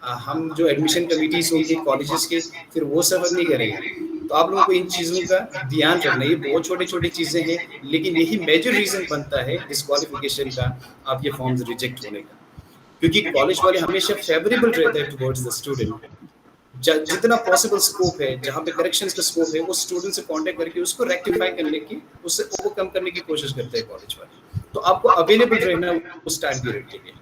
हम जो एडमिशन कमिटीज होंगे कॉलेजेस के, फिर वो सफ़र नहीं करेंगे। तो आप लोगों को इन चीज़ों का ध्यान रखना है। ये बहुत छोटी छोटी चीज़ें हैं, लेकिन यही मेजर रीज़न बनता है डिस्क्वालिफिकेशन का, आपके फॉर्म्स रिजेक्ट होने का, क्योंकि कॉलेज वाले हमेशा फेवरेबल रहते हैं टुवर्ड्स द स्टूडेंट। जितना पॉसिबल स्कोप है, जहाँ पे करेक्शंस का स्कोप है, वो स्टूडेंट से कांटेक्ट करके उसको रेक्टिफाई करने की, उससे ओवरकम करने की कोशिश करते हैं कॉलेज वाले। तो आपको अवेलेबल रहना है उस टाइम पीरियड के लिए।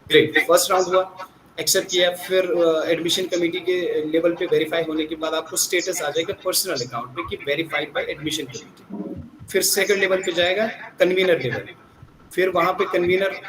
ग्रेट, फर्स्ट राउंड हुआ, एक्सेप्ट किया, फिर एडमिशन कमेटी के लेवल पे वेरीफाई होने के बाद आपको स्टेटस आ जाएगा पर्सनल अकाउंट पे कि वेरीफाइड बाय एडमिशन कमेटी। फिर सेकंड लेवल पे जाएगा कन्वीनर लेवल, फिर वहाँ पे कन्वीनर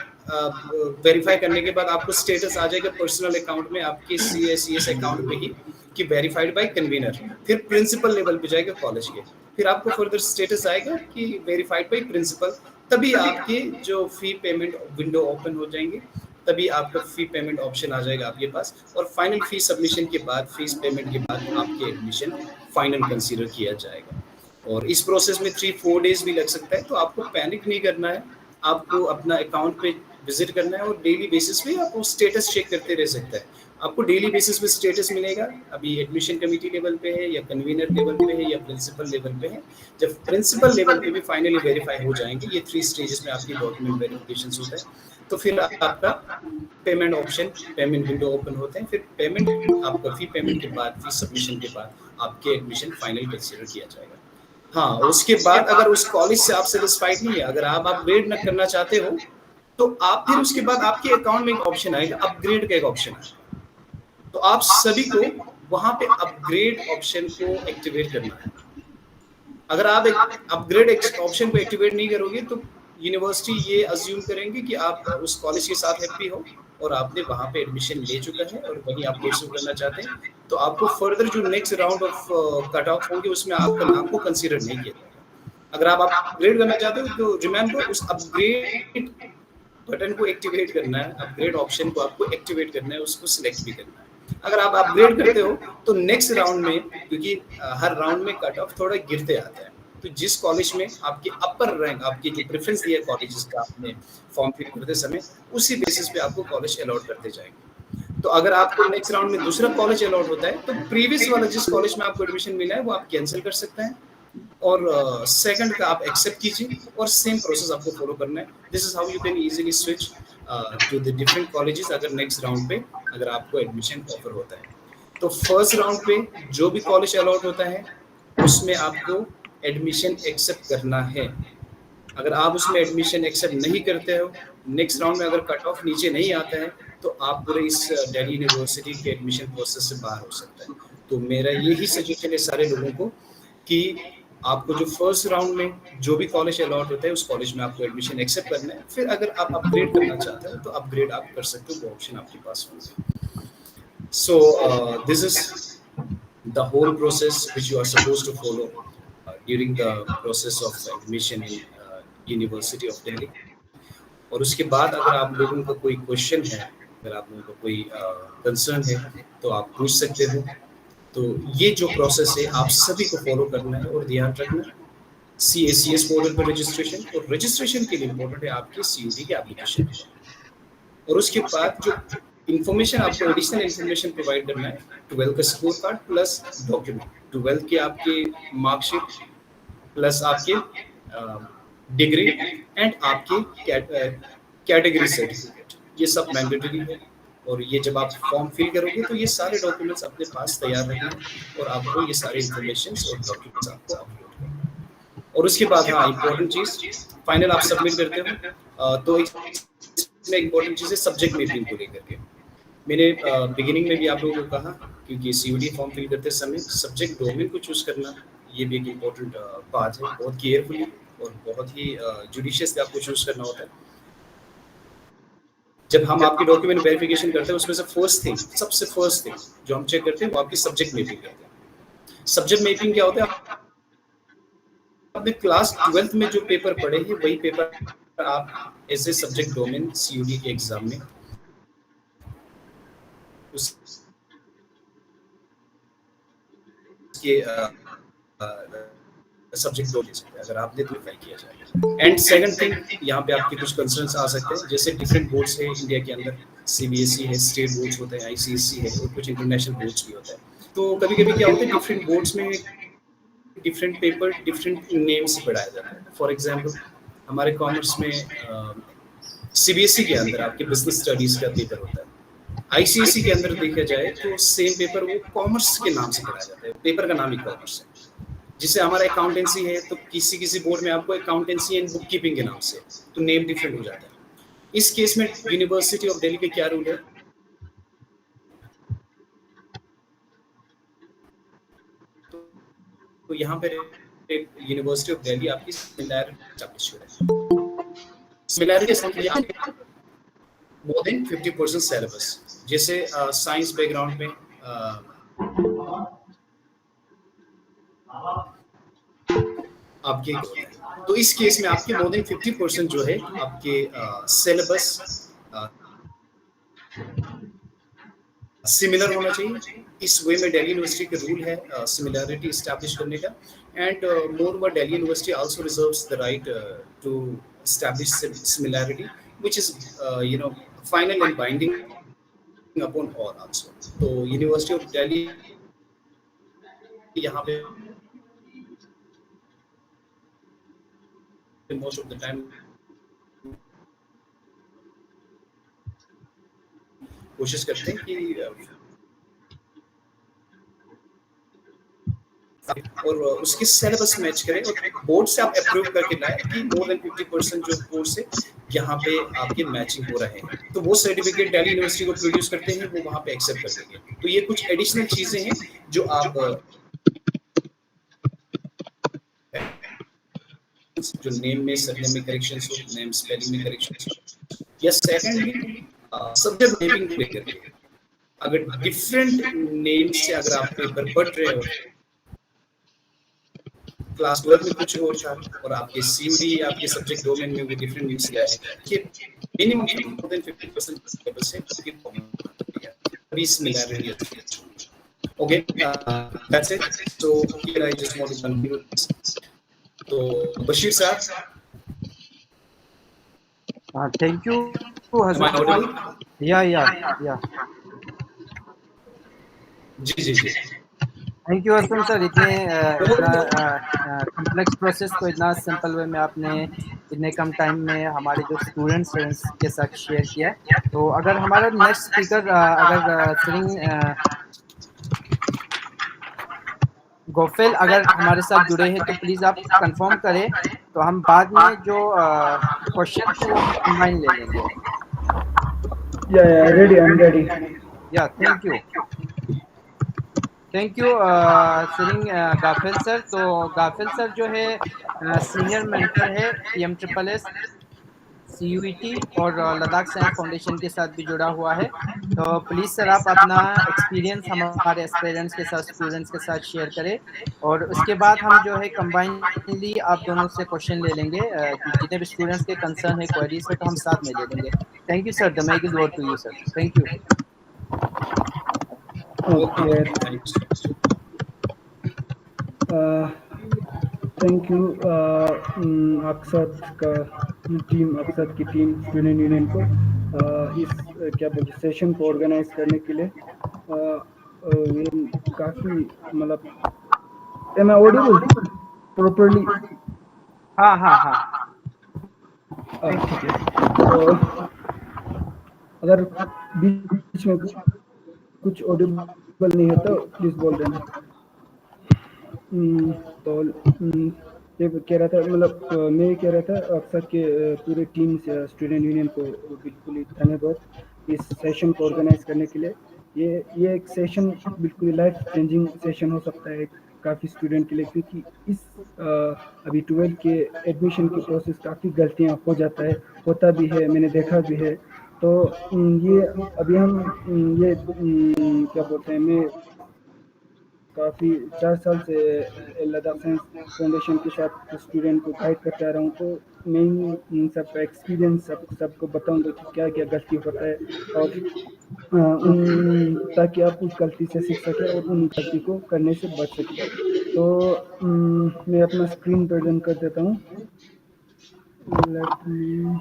वेरीफाई करने के बाद आपको स्टेटस आ जाएगा पर्सनल अकाउंट में, आपके CAS अकाउंट पे ही कि वेरीफाइड बाय कन्वीनर। फिर प्रिंसिपल लेवल पे जाएगा कॉलेज के, फिर आपको फर्दर स्टेटस आएगा कि वेरीफाइड बाय प्रिंसिपल। तभी आपके जो फी पेमेंट विंडो ओपन हो जाएंगे, तभी आपका फी पेमेंट ऑप्शन आ जाएगा आपके पास, और फाइनल फी सबमिशन के बाद, फीस पेमेंट के बाद आपके एडमिशन फाइनल कंसीडर किया जाएगा। और इस प्रोसेस में 3-4 डेज भी लग सकता है, तो आपको पैनिक नहीं करना है। आपको अपना अकाउंट पे विजिट करना है और डेली बेसिस पे आपको स्टेटस चेक करते रह सकता है। आपको डेली बेसिस पे स्टेटस मिलेगा, अभी एडमिशन कमेटी लेवल पे है या कन्वीनर लेवल पे है या प्रिंसिपल लेवल पे है। जब प्रिंसिपल लेवल पे भी फाइनली वेरीफाई हो जाएंगे, ये 3 स्टेजेस में आपकी डॉक्यूमेंट वेरिफिकेशन होता है, तो फिर आपका payment option, payment window open होते हैं। फिर पेमेंट, आपका फी पेमेंट के बाद, फी सबमिशन के बाद आपके एडमिशन फाइनल कंसीडर किया जाएगा। हाँ, उसके बाद अगर उस कॉलेज से आप सेटिस्फाइड नहीं है, अगर आप अपग्रेड न करना चाहते हो, तो आप फिर उसके बाद आपके अकाउंट में एक ऑप्शन आएगा, अपग्रेड का एक ऑप्शन है। तो आप सभी को वहां पे अपग्रेड ऑप्शन को एक्टिवेट करना है। अगर आप अपग्रेड ऑप्शन को एक्टिवेट नहीं करोगे, तो यूनिवर्सिटी ये अज्यूम करेंगे कि आप उस कॉलेज के साथ हैप्पी हो और आपने वहाँ पे एडमिशन ले चुका है और वहीं आप परस्यू करना चाहते हैं, तो आपको फर्दर जो next round of cut off होंगे उसमें आपका नाम को कंसीडर नहीं किया जाएगा। अगर आप अपग्रेड करना चाहते हो, तो रिमेंबर उस अपग्रेड बटन को एक्टिवेट करना है, अपग्रेड ऑप्शन को आपको एक्टिवेट करना है, उसको सिलेक्ट भी करना है। अगर आप अपग्रेड करते हो तो नेक्स्ट राउंड में, क्योंकि हर राउंड में कट ऑफ थोड़ा गिरते आता है, तो जिस कॉलेज में आपकी अपर रैंक, आपकी जो प्रेफरेंस दिया है कॉलेजेस का आपने फॉर्म फिल करते समय, उसी बेसिस पे आपको कॉलेज अलॉट करते जाएंगे। तो अगर आपको नेक्स्ट राउंड में दूसरा कॉलेज अलॉट होता है, तो प्रीवियस वाला जिस कॉलेज में आपको एडमिशन मिला है वो आप कैंसिल कर सकते हैं और सेकंड का आप एक्सेप्ट कीजिए और सेम प्रोसेस आपको फॉलो करना है। This is how you can easily switch to the different colleges अगर नेक्स्ट राउंड पे अगर आपको एडमिशन ऑफर होता है। तो फर्स्ट राउंड पे जो भी कॉलेज अलॉट होता है उसमें आपको एडमिशन एक्सेप्ट करना है। अगर आप उसमें एडमिशन एक्सेप्ट नहीं करते हो, नेक्स्ट राउंड में अगर कट ऑफ नीचे नहीं आता है, तो आप पूरे इस दिल्ली यूनिवर्सिटी के एडमिशन प्रोसेस से बाहर हो सकते हैं। तो मेरा यही सजेशन है सारे लोगों को कि आपको जो फर्स्ट राउंड में जो भी कॉलेज अलॉट होता है उस कॉलेज में आपको एडमिशन एक्सेप्ट करना है। फिर अगर आप अपग्रेड करना चाहते हो तो अपग्रेड आप कर सकते हो, वो ऑप्शन आपके पास होगा। So this is the whole process which you are supposed to follow during the process of admission in University of Delhi। और उसके बाद अगर आप लोगों का कोई क्वेश्चन है, अगर आप लोगों का कोई कंसर्न है, तो आप पूछ सकते हो। तो ये जो प्रोसेस है आप सभी को फॉलो करना है और ध्यान रखना है। CACS पोर्टल पर रजिस्ट्रेशन, और रजिस्ट्रेशन के लिए इम्पोर्टेंट है आपके CUT की एप्लीकेशन, और उसके बाद जो इन्फॉर्मेशन आपको एडिशनल इन्फॉर्मेशन प्रोवाइड करना है, 12 का स्कोर कार्ड प्लस डॉक्यूमेंट, 12 के आपके मार्कशीट, प्लस आपके डिग्री एंड आपके कैटेगरी सर्टिफिकेट, ये सब मैंडेटरी है। और ये जब आप फॉर्म फिल करोगे तो ये सारे डॉक्यूमेंट्स अपने पास तैयार रखना और आपको ये सारे इन्फॉर्मेशन और डॉक्यूमेंट्स आपको अपलोड करना। और उसके बाद हाँ, इम्पोर्टेंट चीज फाइनल आप सबमिट करते हो तो इसमें इम्पोर्टेंट चीज है सब्जेक्ट मैपिंग को लेकर के। मैंने बिगिनिंग में भी आप लोगों को कहा, क्योंकि सीयूडी फॉर्म फिल करते समय सब्जेक्ट डोमेन को चूज करना ये भी एक इम्पोर्टेंट बात है। बहुत केयरफुली और बहुत ही जुडिशियसली आपको चूज करना होता है। जब हम आपके डॉक्यूमेंट वेरिफिकेशन करते हैं उसमें से सबसे फर्स्ट थिंग जो हम चेक करते हैं वो आपकी सब्जेक्ट मैपिंग करते हैं। सब्जेक्ट मैपिंग क्या होता है? आपने क्लास 12th में जो पेपर पढ़े हैं वही पेपर आप एज ए सब्जेक्ट डोमेन सीयूडी के एग्जाम में उसके सब्जेक्ट डोमेन से अगर आपने क्वालिफाई किया जाएगा। एंड सेकंड थिंग, यहाँ पे आपके कुछ कंसर्न्स आ सकते हैं, जैसे डिफरेंट बोर्ड्स है इंडिया के अंदर, सीबीएसई है, स्टेट बोर्ड्स होते हैं, आईसीएसई है और कुछ इंटरनेशनल बोर्ड्स भी होते हैं। तो कभी कभी क्या होता है, डिफरेंट बोर्ड्स में डिफरेंट पेपर डिफरेंट नेम से पढ़ाया जाता है। फॉर एग्जाम्पल हमारे कॉमर्स में सीबीएसई के अंदर आपके बिजनेस स्टडीज का पेपर होता है। आईसीएसई के अंदर देखा जाए तो सेम पेपर वो कॉमर्स के नाम से पढ़ाया जाता है, पेपर का नाम ही कॉमर्स है। जिसे हमारा अकाउंटेंसी है तो किसी बोर्ड में आपको अकाउंटेंसी एंड बुक कीपिंग के नाम से, तो नेम डिफरेंट हो जाता है। इस केस में यूनिवर्सिटी ऑफ दिल्ली के क्या रूल है, तो यहाँ पे यूनिवर्सिटी ऑफ दिल्ली आपकी सिमिलैरिटी मोर देन 50% सिलेबस। जैसे साइंस बैकग्राउंड में आपके, तो इस केस में आपके मोर देन 50% जो है आपके सिलेबस सिमिलर होना चाहिए। इस वे में दिल्ली यूनिवर्सिटी के रूल है सिमिलैरिटी एस्टैब्लिश करने का। And moreover Delhi university also reserves the right to establish similarity which is final and binding upon all also. तो यूनिवर्सिटी ऑफ दिल्ली यहाँ पे most of the time कोशिश करते हैं कि और उसके सिलेबस मैच करें और बोर्ड से आप अप्रूव करके लाए कि मोर देन 50% जो कोर्स है यहाँ पे आपके मैचिंग हो रहे हैं, तो वो सर्टिफिकेट दिल्ली यूनिवर्सिटी को प्रोड्यूस करते हैं, वो वहाँ पे एक्सेप्ट कर देंगे। तो ये कुछ एडिशनल चीजें हैं जो आप जो नेम में सरनेम में करेक्शंस हो, नेम स्पेलिंग में करेक्शंस हो, या सेकंडली सब्जेक्ट नेमिंग को लेकर के अगर डिफरेंट नेम से अगर आप पेपर पढ़ रहे हो, क्लास 12 में कुछ और था और आपके सीयूडी आपके सब्जेक्ट डोमेन में वो डिफरेंट नेम्स लिया है कि मिनिमम मोर देन 50% सिलेबस है उसकी कॉमन सिमिलैरिटी है। Okay, that's it. So here I just want to conclude. तो बशीर साहब,
थैंक यू हजरत। या
जी
थैंक यू हसन सर, इतने कम्प्लेक्स प्रोसेस को इतना सिंपल वे में आपने इतने कम टाइम में हमारे जो स्टूडेंट्स हैं उनके साथ शेयर किया है। तो अगर हमारा नेक्स्ट स्पीकर अगर सिरिंग गोफेल अगर हमारे साथ जुड़े हैं तो प्लीज़ आप कंफर्म करें, तो हम बाद में जो क्वेश्चन थे वो कंबाइन ले लेंगे।
Ready, I am ready.
या थैंक यू सिरिंग गाफिल सर। तो गाफिल सर जो है सीनियर मेंटर है PMSSS, CUET और लद्दाख साइंस फाउंडेशन के साथ भी जुड़ा हुआ है। तो प्लीज़ सर आप अपना एक्सपीरियंस हमारे एस्पिरेंट्स के साथ, स्टूडेंट्स के साथ शेयर करें, और उसके बाद हम जो है कंबाइनली आप दोनों से क्वेश्चन ले लेंगे कि जितने भी स्टूडेंट्स के कंसर्न है, क्वेरीज है, तो हम साथ में ले लेंगे। Thank you sir, the mic is over to you sir. Thank you.
Thank you अक्सर का टीम, अक्सर की टीम स्टूडेंट यूनियन को इस क्या बोलते सेशन को ऑर्गेनाइज करने के लिए। काफ़ी मतलब, एम आई ऑडिबल? प्रॉपरली?
हाँ हाँ हाँ।
ठीक है। तो अगर बीच में कुछ ऑडिबल नहीं है तो प्लीज बोल देना। तो ये कह रहा था, मतलब मैं ये कह रहा था अक्सर के पूरे टीम से स्टूडेंट यूनियन को बिल्कुल ही धन्यवाद इस सेशन को ऑर्गेनाइज करने के लिए। ये एक सेशन बिल्कुल लाइफ चेंजिंग सेशन हो सकता है काफ़ी स्टूडेंट के लिए, क्योंकि इस अभी 12 के एडमिशन की प्रोसेस काफ़ी गलतियां हो जाता है, होता भी है, मैंने देखा भी है। तो ये अभी हम ये क्या बोलते हैं, मैं काफ़ी 4 साल से लद्दाख साइंस फाउंडेशन के साथ स्टूडेंट को गाइड करते आ रहा हूँ। तो मैं इन सब का एक्सपीरियंस सबको बताऊंगा कि क्या क्या गलती होता है, और ताकि आप उस गलती से सीख सकें और उन गलती को करने से बच सकें। तो मैं अपना स्क्रीन प्रेजेंट कर देता हूँ। लेट मी,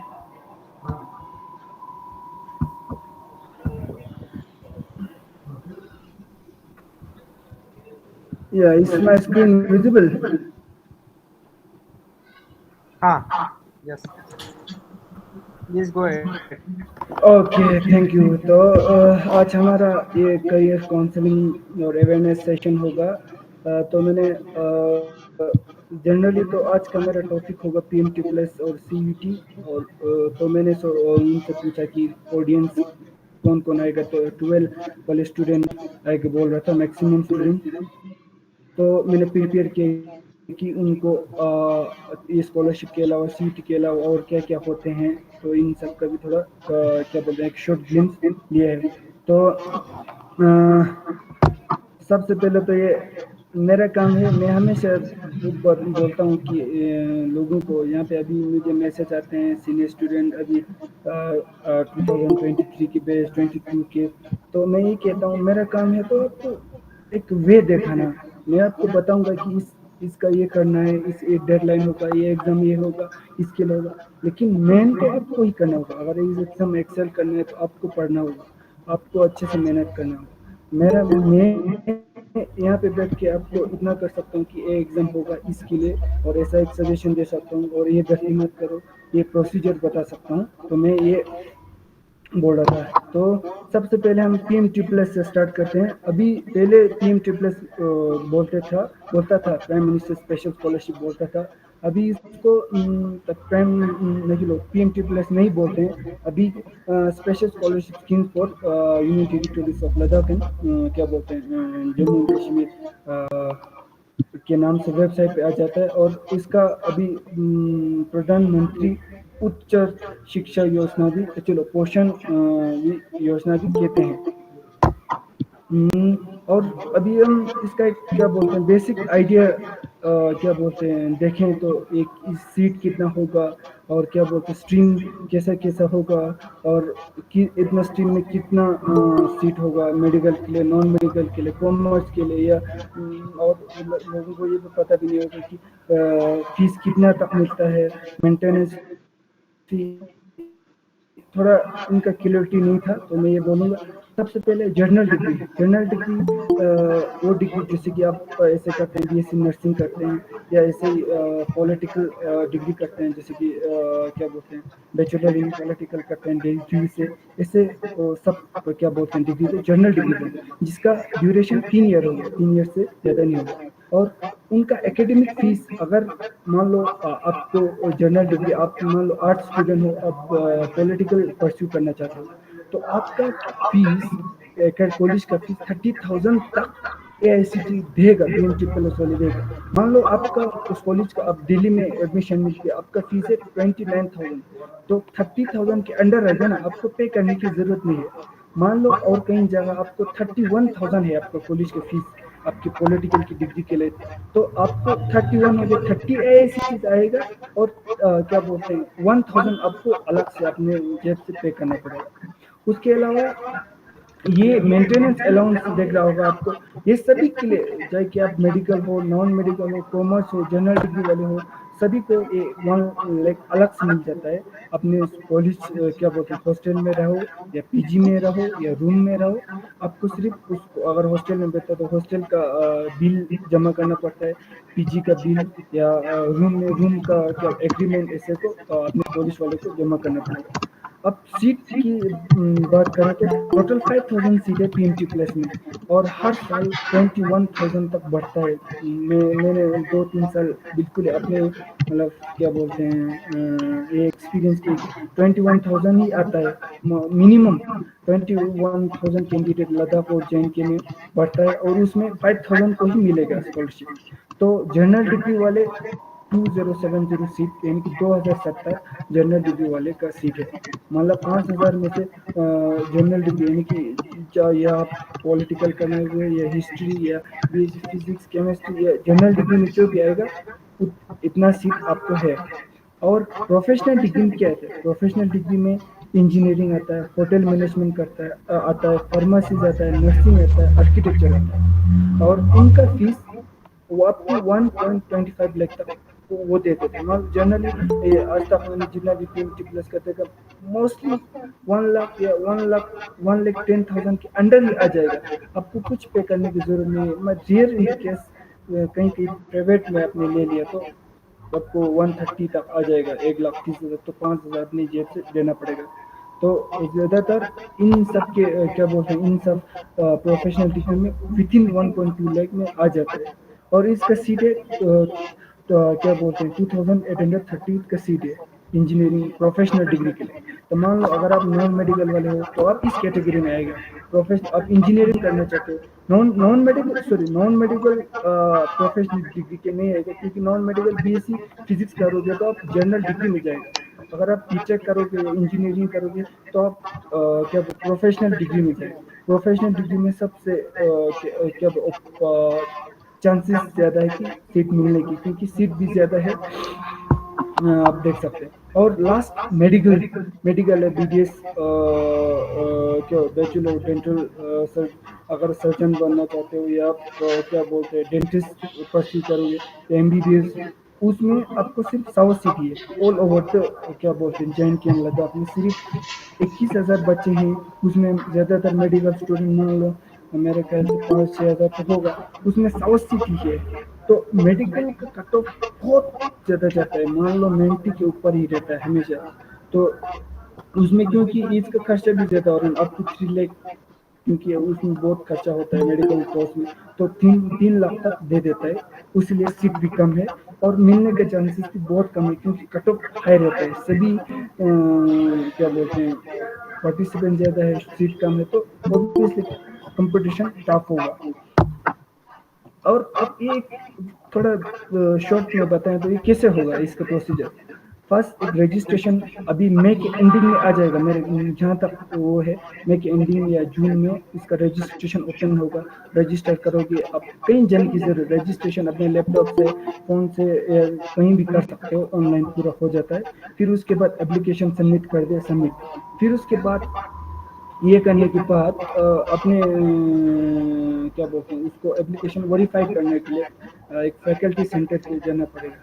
या इज माय स्क्रीन विजिबल?
हाँ, yes, please go ahead.
Okay, thank you. तो आज हमारा ये करियर काउंसलिंग और अवेयरनेस सेशन होगा। तो मैंने जनरली तो आज का मेरा टॉपिक होगा पीएमटी प्लस और सीयूटी। और तो मैंने उनसे पूछा कि ऑडियंस कौन कौन आएगा, तो 12 वाले स्टूडेंट आएगा बोल रहा था, मैक्सिमम स्टूडेंट। तो मैंने प्रिपेयर किया कि उनको ये स्कॉलरशिप के अलावा सीट के अलावा और क्या क्या होते हैं, तो इन सब का भी थोड़ा क्या बोलते हैं, एक शॉर्ट ग्लिम्स दिया है। तो सबसे पहले तो ये मेरा काम है, मैं हमेशा बोलता हूँ कि लोगों को यहाँ पे अभी मुझे मैसेज आते हैं सीनियर स्टूडेंट अभी 2023 के बैच 22 के। तो मैं ये कहता हूँ मेरा काम है तो आपको एक वे दिखाना। मैं आपको बताऊंगा कि इसका ये करना है, इस एक डेडलाइन होगा, ये एग्जाम ये होगा, इसके लिए होगा, लेकिन मेन तो आपको ही करना होगा। अगर इस एग्जाम एक्सेल करना है तो आपको पढ़ना होगा, आपको अच्छे से मेहनत करना होगा। मैं यहाँ पे बैठ के आपको इतना कर सकता हूँ कि ये एग्जाम होगा इसके लिए, और ऐसा एक सजेशन दे सकता हूँ, और ये गलती मत करो, ये प्रोसीजर बता सकता हूँ। तो मैं ये बोल रहा था। तो सबसे पहले हम पीएमटी प्लस से स्टार्ट करते हैं। अभी पहले पीएमटी प्लस बोलता था प्राइम मिनिस्टर स्पेशल स्कॉलरशिप बोलता था। अभी इसको प्राइम नहीं, लोग पीएमटी प्लस नहीं बोलते हैं, अभी special scholarship scheme for union territories of Ladakh and क्या बोलते हैं जम्मू एंड कश्मीर के नाम से वेबसाइट पे आ जाता है। और इसका अभी प्रधानमंत्री उच्च शिक्षा योजना भी, चलो पोषण योजना भी कहते हैं। और अभी हम इसका एक क्या बोलते हैं बेसिक आइडिया क्या बोलते हैं देखें तो, एक इस सीट कितना होगा, और क्या बोलते हैं स्ट्रीम कैसा कैसा होगा, और कि इतना स्ट्रीम में कितना सीट होगा, मेडिकल के लिए, नॉन मेडिकल के लिए, कॉमर्स के लिए, या और लोगों को ये भी पता भी नहीं होगा कि फीस कितना तक मिलता है, मेंटेनेंस फी, थोड़ा इनका क्लियरिटी नहीं था। तो मैं ये बोलूँगा सबसे पहले जर्नल डिग्री वो डिग्री जैसे कि आप ऐसे करते हैं बीएससी नर्सिंग करते हैं, या ऐसे ही पॉलिटिकल डिग्री करते हैं, जैसे कि क्या बोलते हैं बैचलर इन पॉलिटिकल करते हैं डिग्री से, ऐसे सब क्या बोलते हैं डिग्री को जर्नल डिग्री बोलते हैं, जिसका ड्यूरेशन 3 ईयर होगा, 3 ईयर से ज़्यादा नहीं होगा। और उनका एकेडमिक फीस, अगर मान लो आपको जर्नल डिग्री, आप मान लो आर्ट्स स्टूडेंट हो, आप पॉलिटिकल परस्यू करना चाहते हो, तो आपका फीस कॉलेज का फीस 30,000 तक AICTE देगा, पीएमटी प्लस वाले देगा। मान लो आपका उस कॉलेज का, आप दिल्ली में एडमिशन मिलती है, आपका फीस है 29,000, तो 30,000 के अंडर रहेगा ना, आपको पे करने की जरूरत नहीं है। मान लो और कहीं जगह आपको 31,000 है आपका कॉलेज का फीस आपकी पॉलिटिकल की डिग्री के लिए, तो आपको 31 हो गया, 30 AICTE आएगा, और क्या बोलते हैं 1,000 आपको अलग से अपने जेब से पे करना पड़ेगा। उसके अलावा ये मेंटेनेंस अलाउंस देख रहा होगा आपको, ये सभी के लिए, चाहे कि आप मेडिकल हो, नॉन मेडिकल हो, कॉमर्स हो, जनरल डिग्री वाले हो, सभी को वन लाइक अलग से मिल जाता है। अपने कॉलेज क्या बोलते हैं हॉस्टल में रहो या पीजी में रहो या रूम में रहो, आपको सिर्फ उसको अगर हॉस्टल में बैठा तो हॉस्टल का बिल जमा करना पड़ता है, पीजी का बिल या रूम का क्या एग्रीमेंट ऐसे को अपने कॉलेज वाले को जमा करना पड़ेगा। अब सीट की बात करें तो टोटल 5000 सीट है पीएमटी प्लस में, और हर साल 21,000 तक बढ़ता है। मैंने 2-3 साल बिल्कुल अपने मतलब क्या बोलते हैं ये एक्सपीरियंस की 21,000 ही आता है मिनिमम। 21,000 कैंडिडेट लद्दाख और जे में बढ़ता है, और उसमें 5,000 को ही मिलेगा स्कॉलरशिप। तो जनरल डिग्री वाले 2070 सीट यानी कि 2070 जनरल डिग्री वाले का सीट है। मतलब 5,000 में से जनरल डिग्री यानी कि या पॉलिटिकल करना हुए या हिस्ट्री या फिजिक्स केमिस्ट्री या जनरल डिग्री में जो भी आएगा इतना सीट आपको है। और प्रोफेशनल डिग्री में क्या आता है? प्रोफेशनल डिग्री में इंजीनियरिंग आता है, होटल मैनेजमेंट आता है, फार्मेसी आता है, नर्सिंग आता है, आर्किटेक्चर आता है, और उनका फीस वो आपको 1.25 लाख तक वो देते थे। मतलब जनरली आज तक मैंने जितना भी पीएमटी प्लस करते थे मोस्टली 1 लाख या 1,10,000 के अंडर ही आ जाएगा। आपको कुछ पे करने की जरूरत नहीं है। मैं रियर इन केस कहीं प्राइवेट में आपने ले लिया तो आपको 130 तक आ जाएगा, 1,30,000, तो 5,000 अपनी जेब से देना पड़ेगा। तो ज़्यादातर इन सब के क्या बोलते हैं इन सब प्रोफेशनल डिग्री में विथिन 1.2 लाख में आ जाता है। और इसका सीट है क्या बोलते हैं 2,830 का सीट है इंजीनियरिंग प्रोफेशनल डिग्री के लिए। तो मान लो अगर आप नॉन मेडिकल वाले हो तो आप इस कैटेगरी में आएगा। आप इंजीनियरिंग करना चाहते हो नॉन मेडिकल प्रोफेशनल डिग्री के नहीं आएगा, क्योंकि नॉन मेडिकल बीएससी फिजिक्स करोगे तो आप जनरल डिग्री में जाएगा। अगर आप टीचर करोगे इंजीनियरिंग करोगे तो आप क्या प्रोफेशनल डिग्री में जाएगा। प्रोफेशनल डिग्री में सबसे क्या चांसेस ज़्यादा है कि सीट मिलने की, क्योंकि सीट भी ज़्यादा है आप देख सकते हैं। और लास्ट मेडिकल है बीडीएस क्या बैचलर डेंटल अगर सर्जन बनना चाहते हो या आप क्या बोलते हैं डेंटिस्ट परस्यू करोगे एमबीबीएस, उसमें आपको सिर्फ 100 सीट ही है ऑल ओवर द क्या बोलते हैं जे लद्दाख में सिर्फ 21,000 बच्चे हैं। उसमें ज़्यादातर मेडिकल स्टूडेंट मान लो मेरे ख्याल से 5-6 हज़ार तक होगा, उसमें 100 सीट ही है। तो मेडिकल का कट ऑफ बहुत ज़्यादा जाता है, मान लो 90 के ऊपर ही रहता है हमेशा। तो उसमें क्योंकि ईद का खर्चा भी ज़्यादा और अप टू 3 लाख, क्योंकि उसमें बहुत खर्चा होता है मेडिकल कोर्स में, तो 3 लाख तक दे देता है। इसलिए सीट भी कम है और मिलने के चांसेस भी बहुत कम है, क्योंकि कट ऑफ हाई रहता है। सभी क्या बोलते हैं पार्टिसिपेंट ज़्यादा है, सीट कम है, तो ऑब्वियसली कंपटीशन टफ होगा। और अब ये थोड़ा शॉर्ट में बताएं तो ये कैसे होगा इसका प्रोसीजर। फर्स्ट एक रजिस्ट्रेशन अभी मई के एंडिंग में आ जाएगा, मेरे जहाँ तक वो है मई के एंडिंग या जून में इसका रजिस्ट्रेशन ओपन होगा। रजिस्टर करोगे, अब कहीं जाने की जरूरत, रजिस्ट्रेशन अपने लैपटॉप से फ़ोन से कहीं भी कर सकते हो, ऑनलाइन पूरा हो जाता है। फिर उसके बाद एप्लीकेशन सबमिट कर दे, फिर उसके बाद ये करने के बाद अपने क्या बोलते हैं उसको एप्लीकेशन वेरीफाई करने के लिए एक फैकल्टी सेंटर पे जाना पड़ेगा।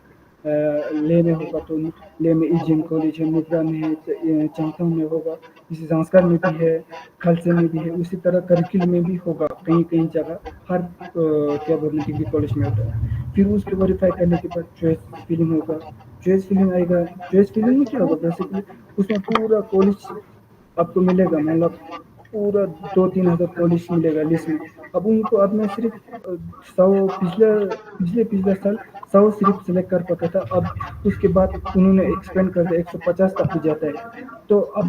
ले में होगा तो ले में एजीएम कॉलेज है, नुब्रा में है, चंगथंग में होगा, जैसे संस्कार में भी है, खालसा में भी है, उसी तरह करगिल में भी होगा, कहीं जगह हर क्या बोलते हैं डिग्री कॉलेज में होता है। फिर उसको वेरीफाई करने के बाद चॉइस फिलिंग होगा, चॉइस फिलिंग आएगा। चॉइस फिलिंग में क्या होगा बेसिकली उसमें पूरा कॉलेज आपको मिलेगा, मतलब पूरा 2-3 हज़ार कॉलेज मिलेगा लिस्ट में। अब उनको अब मैं सिर्फ 100 पिछले साल 100 सिर्फ सिलेक्ट कर पाता था, अब उसके बाद उन्होंने एक्सपेंड कर दिया 150 तक हो जाता है। तो अब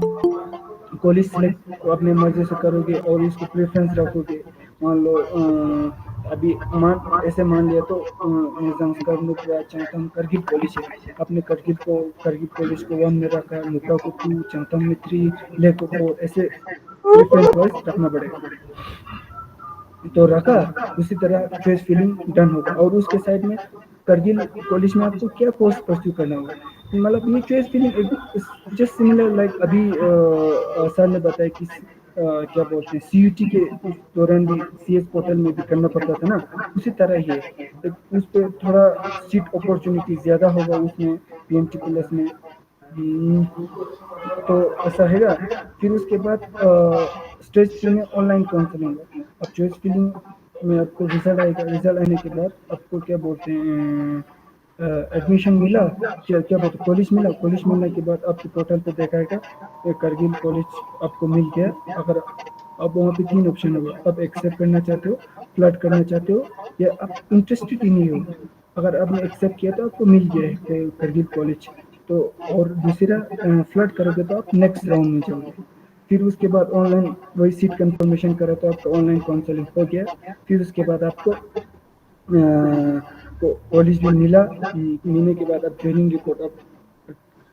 कॉलेज सिलेक्ट अपने मर्जी से करोगे और इसको प्रेफरेंस रखोगे। मान लो अभी ऐसे मान लिया तो संस्कार नुब्रा चंगथंग करगिल कॉलेज है, अपने करगिल कॉलेज को 1 में रखा, नुब्रा को 2, चंगथंग में 3, ले को 4, ऐसे प्रेफरेंस वाइज रखना पड़ेगा। तो रखा, उसी तरह चॉइस फिलिंग डन होगा। और उसके साइड में करगिल कॉलेज में आपको क्या कोर्स परस्यू करना होगा, मतलब ये choice filling just similar like अभी सर ने बताया कि क्या बोलते हैं CUT के उस दौरान भी CS पोर्टल में भी करना पड़ता था ना, उसी तरह ही है। उस पर थोड़ा सीट अपॉर्चुनिटी ज़्यादा होगा उसमें PMTPLS में। तो ऐसा हैगा। फिर उसके बाद स्टेज 3 में ऑनलाइन काउंसलिंग है। अब चॉइस फिलिंग में आपको रिजल्ट आएगा, रिजल्ट आने के बाद आपको क्या बोलते हैं एडमिशन मिला, क्या बोलते हैं कॉलेज मिला। कॉलेज मिलने के बाद आपके पोर्टल पे दिखाएगा करगिल कॉलेज आपको मिल गया। अगर अब वहाँ पे 3 ऑप्शन होगा, आप एक्सेप्ट करना चाहते हो, फ्लड करना चाहते हो, या आप इंटरेस्टेड ही नहीं हो। अगर आपने एक्सेप्ट किया तो आपको मिल गया है करगिल कॉलेज, तो और दूसरा फ्लड करोगे तो आप नेक्स्ट राउंड में जाओगे। फिर उसके बाद ऑनलाइन वही सीट कंफर्मेशन करा तो आपका ऑनलाइन काउंसलिंग हो गया। फिर उसके बाद आपको कॉलेज भी मिला। मिलने के बाद आप ज्वाइनिंग रिपोर्ट आप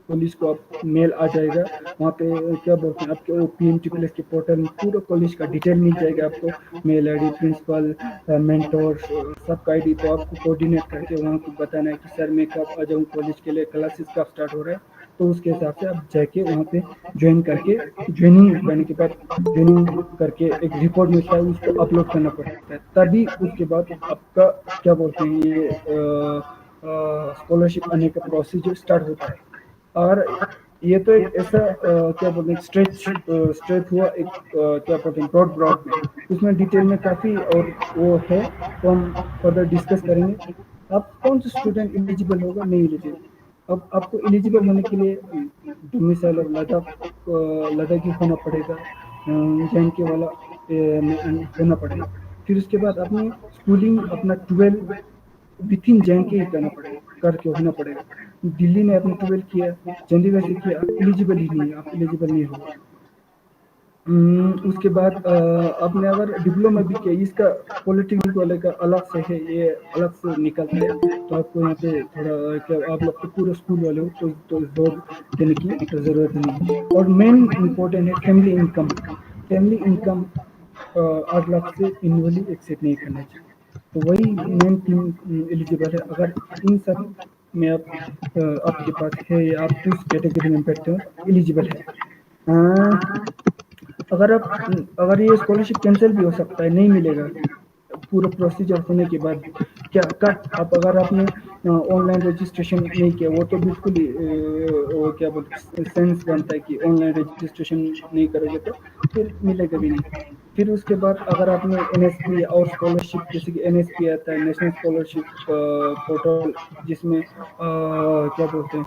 कॉलेज को आप मेल आ जाएगा। वहाँ पे क्या बोलते हैं आपके PMTPLS के पोर्टल में पूरा कॉलेज का डिटेल मिल जाएगा आपको, मेल ID, प्रिंसिपल, मेंटोर, सबका ID। तो आपको कोऑर्डिनेट करके वहाँ को बताना है कि सर मैं कब आ जाऊँ कॉलेज के लिए, क्लासेस कब स्टार्ट हो रहा है। तो उसके हिसाब से आप जाके वहाँ पे ज्वाइन करके, ज्वाइनिंग करने के बाद ज्वाइनिंग करके एक रिपोर्ट मिलता है, उसको अपलोड करना पड़ता है। तभी उसके बाद आपका क्या बोलते हैं ये स्कॉलरशिप आने का प्रोसीजर स्टार्ट होता है। और ये तो एक ऐसा क्या बोलते हैं स्ट्रेट हुआ एक क्या बोलते हैं ब्रॉड में। उसमें डिटेल में काफ़ी और वो है, तो हम फर्दर डिस्कस करेंगे। अब कौन सा स्टूडेंट एलिजिबल होगा, नहीं एलिजिबल। अब आपको एलिजिबल होने के लिए डोमिसाइल और लद्दाखी होना पड़ेगा, JNK वाला होना पड़ेगा। फिर उसके बाद अपनी स्कूलिंग अपना 12 विथ इन JNK ही करना पड़ेगा, करके होना पड़ेगा। दिल्ली में आपने 12 किया, चंडीगढ़ से किया, आप एलिजिबल ही नहीं है, आप एलिजिबल नहीं होगा। उसके बाद आपने अगर डिप्लोमा भी किया, इसका पॉलिटेक्निक वाले का अलग से है, ये अलग से निकलता है। तो आपको यहाँ पे थोड़ा क्या आप लोग तो पूरे स्कूल वाले हो तो जोर देने की तो ज़रूरत नहीं। और मेन इम्पोर्टेंट है family income. Family income 8 lakh से एनुअली एक्सेप्ट नहीं करना चाहिए। तो वही मेन 3 एलिजिबल है। अगर इन सब में आप आपके पास है या आप उस कैटेगरी में बैठते हो, एलिजिबल है। अगर ये स्कॉलरशिप कैंसिल भी हो सकता है, नहीं मिलेगा पूरा प्रोसीजर होने के बाद। क्या कट आप अगर आपने ऑनलाइन रजिस्ट्रेशन नहीं किया, वो तो बिल्कुल ही वो क्या बोलते सेंस बनता है कि ऑनलाइन रजिस्ट्रेशन नहीं करोगे तो फिर मिलेगा भी नहीं। फिर उसके बाद अगर आपने NSP और स्कॉलरशिप, जैसे कि NSP आता है नेशनल स्कॉलरशिप पोर्टल, जिसमें क्या बोलते हैं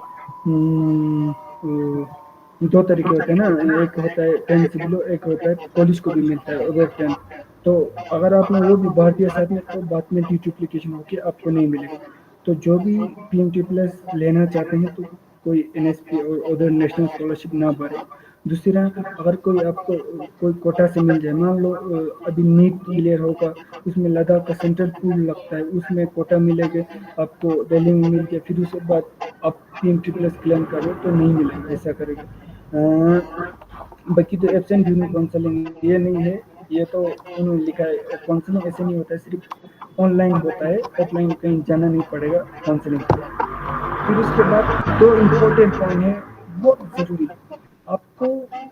2 तरीके होते हैं ना, एक होता है 10 से बिलो, एक होता है कॉलेज को भी मिलता है अबव 10। तो अगर आपने वो भी भर दिया साथ में, तो बाद में डुप्लीकेशन होकर आपको नहीं मिलेगा। तो जो भी PMTPLS लेना चाहते हैं तो कोई NSP और अदर नेशनल स्कॉलरशिप ना भरे। दूसरा, अगर कोई आपको कोई कोटा से मिल जाए, मान लो अभी नीट क्लियर होगा, उसमें लद्दाख का सेंट्रल पूल लगता है, उसमें कोटा मिलेगा आपको, दिल्ली में मिल गया, फिर उसके बाद आप PMTPLS क्लेम करो तो नहीं मिलेगा, ऐसा करेगा। बाकी तो एब्सेंट ड्यूरिंग काउंसलिंग ये नहीं है, ये तो उन्होंने लिखा है। काउंसलिंग ऐसे नहीं होता है, सिर्फ ऑनलाइन होता है, ऑफलाइन कहीं जाना नहीं पड़ेगा काउंसलिंग के लिए। फिर उसके बाद 2 इम्पोर्टेंट पॉइंट है बहुत ज़रूरी। आपको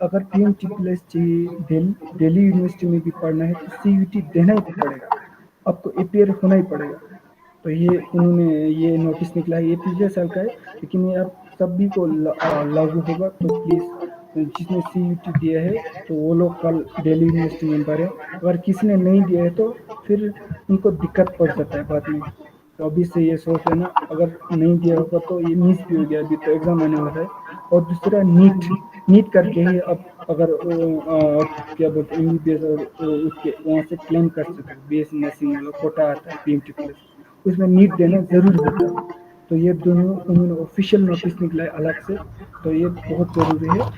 अगर PMTPLS चाहिए, दिल्ली यूनिवर्सिटी में भी पढ़ना है तो CUT देना ही पड़ेगा, आपको अपीयर होना ही पड़ेगा। तो ये उन्होंने ये नोटिस निकला है, ये पिछले साल का है, लेकिन ये अब सभी को लागू होगा। तो प्लीज़ जिसने CUT दिया है तो वो लोग कल दिल्ली यूनिवर्सिटी में भरें। अगर किसी ने नहीं दिया है तो फिर उनको दिक्कत पड़ सकता है बाद में। तो अभी से ये सोच लेना, अगर नहीं दिया होगा तो ये मिस भी हो गया, अभी तो एग्ज़ाम आने वाला है। और दूसरा नीट करके ही अब अगर क्या बोलते हैं MBBS और उसके वहाँ से क्लेम कर सकते हैं, BSc नर्सिंग वाला कोटा आता है PMTPLS, उसमें नीट देना ज़रूर होता है। तो ये दोनों उन्होंने ऑफिशियल नोटिस निकला है अलग से, तो ये बहुत ज़रूरी है।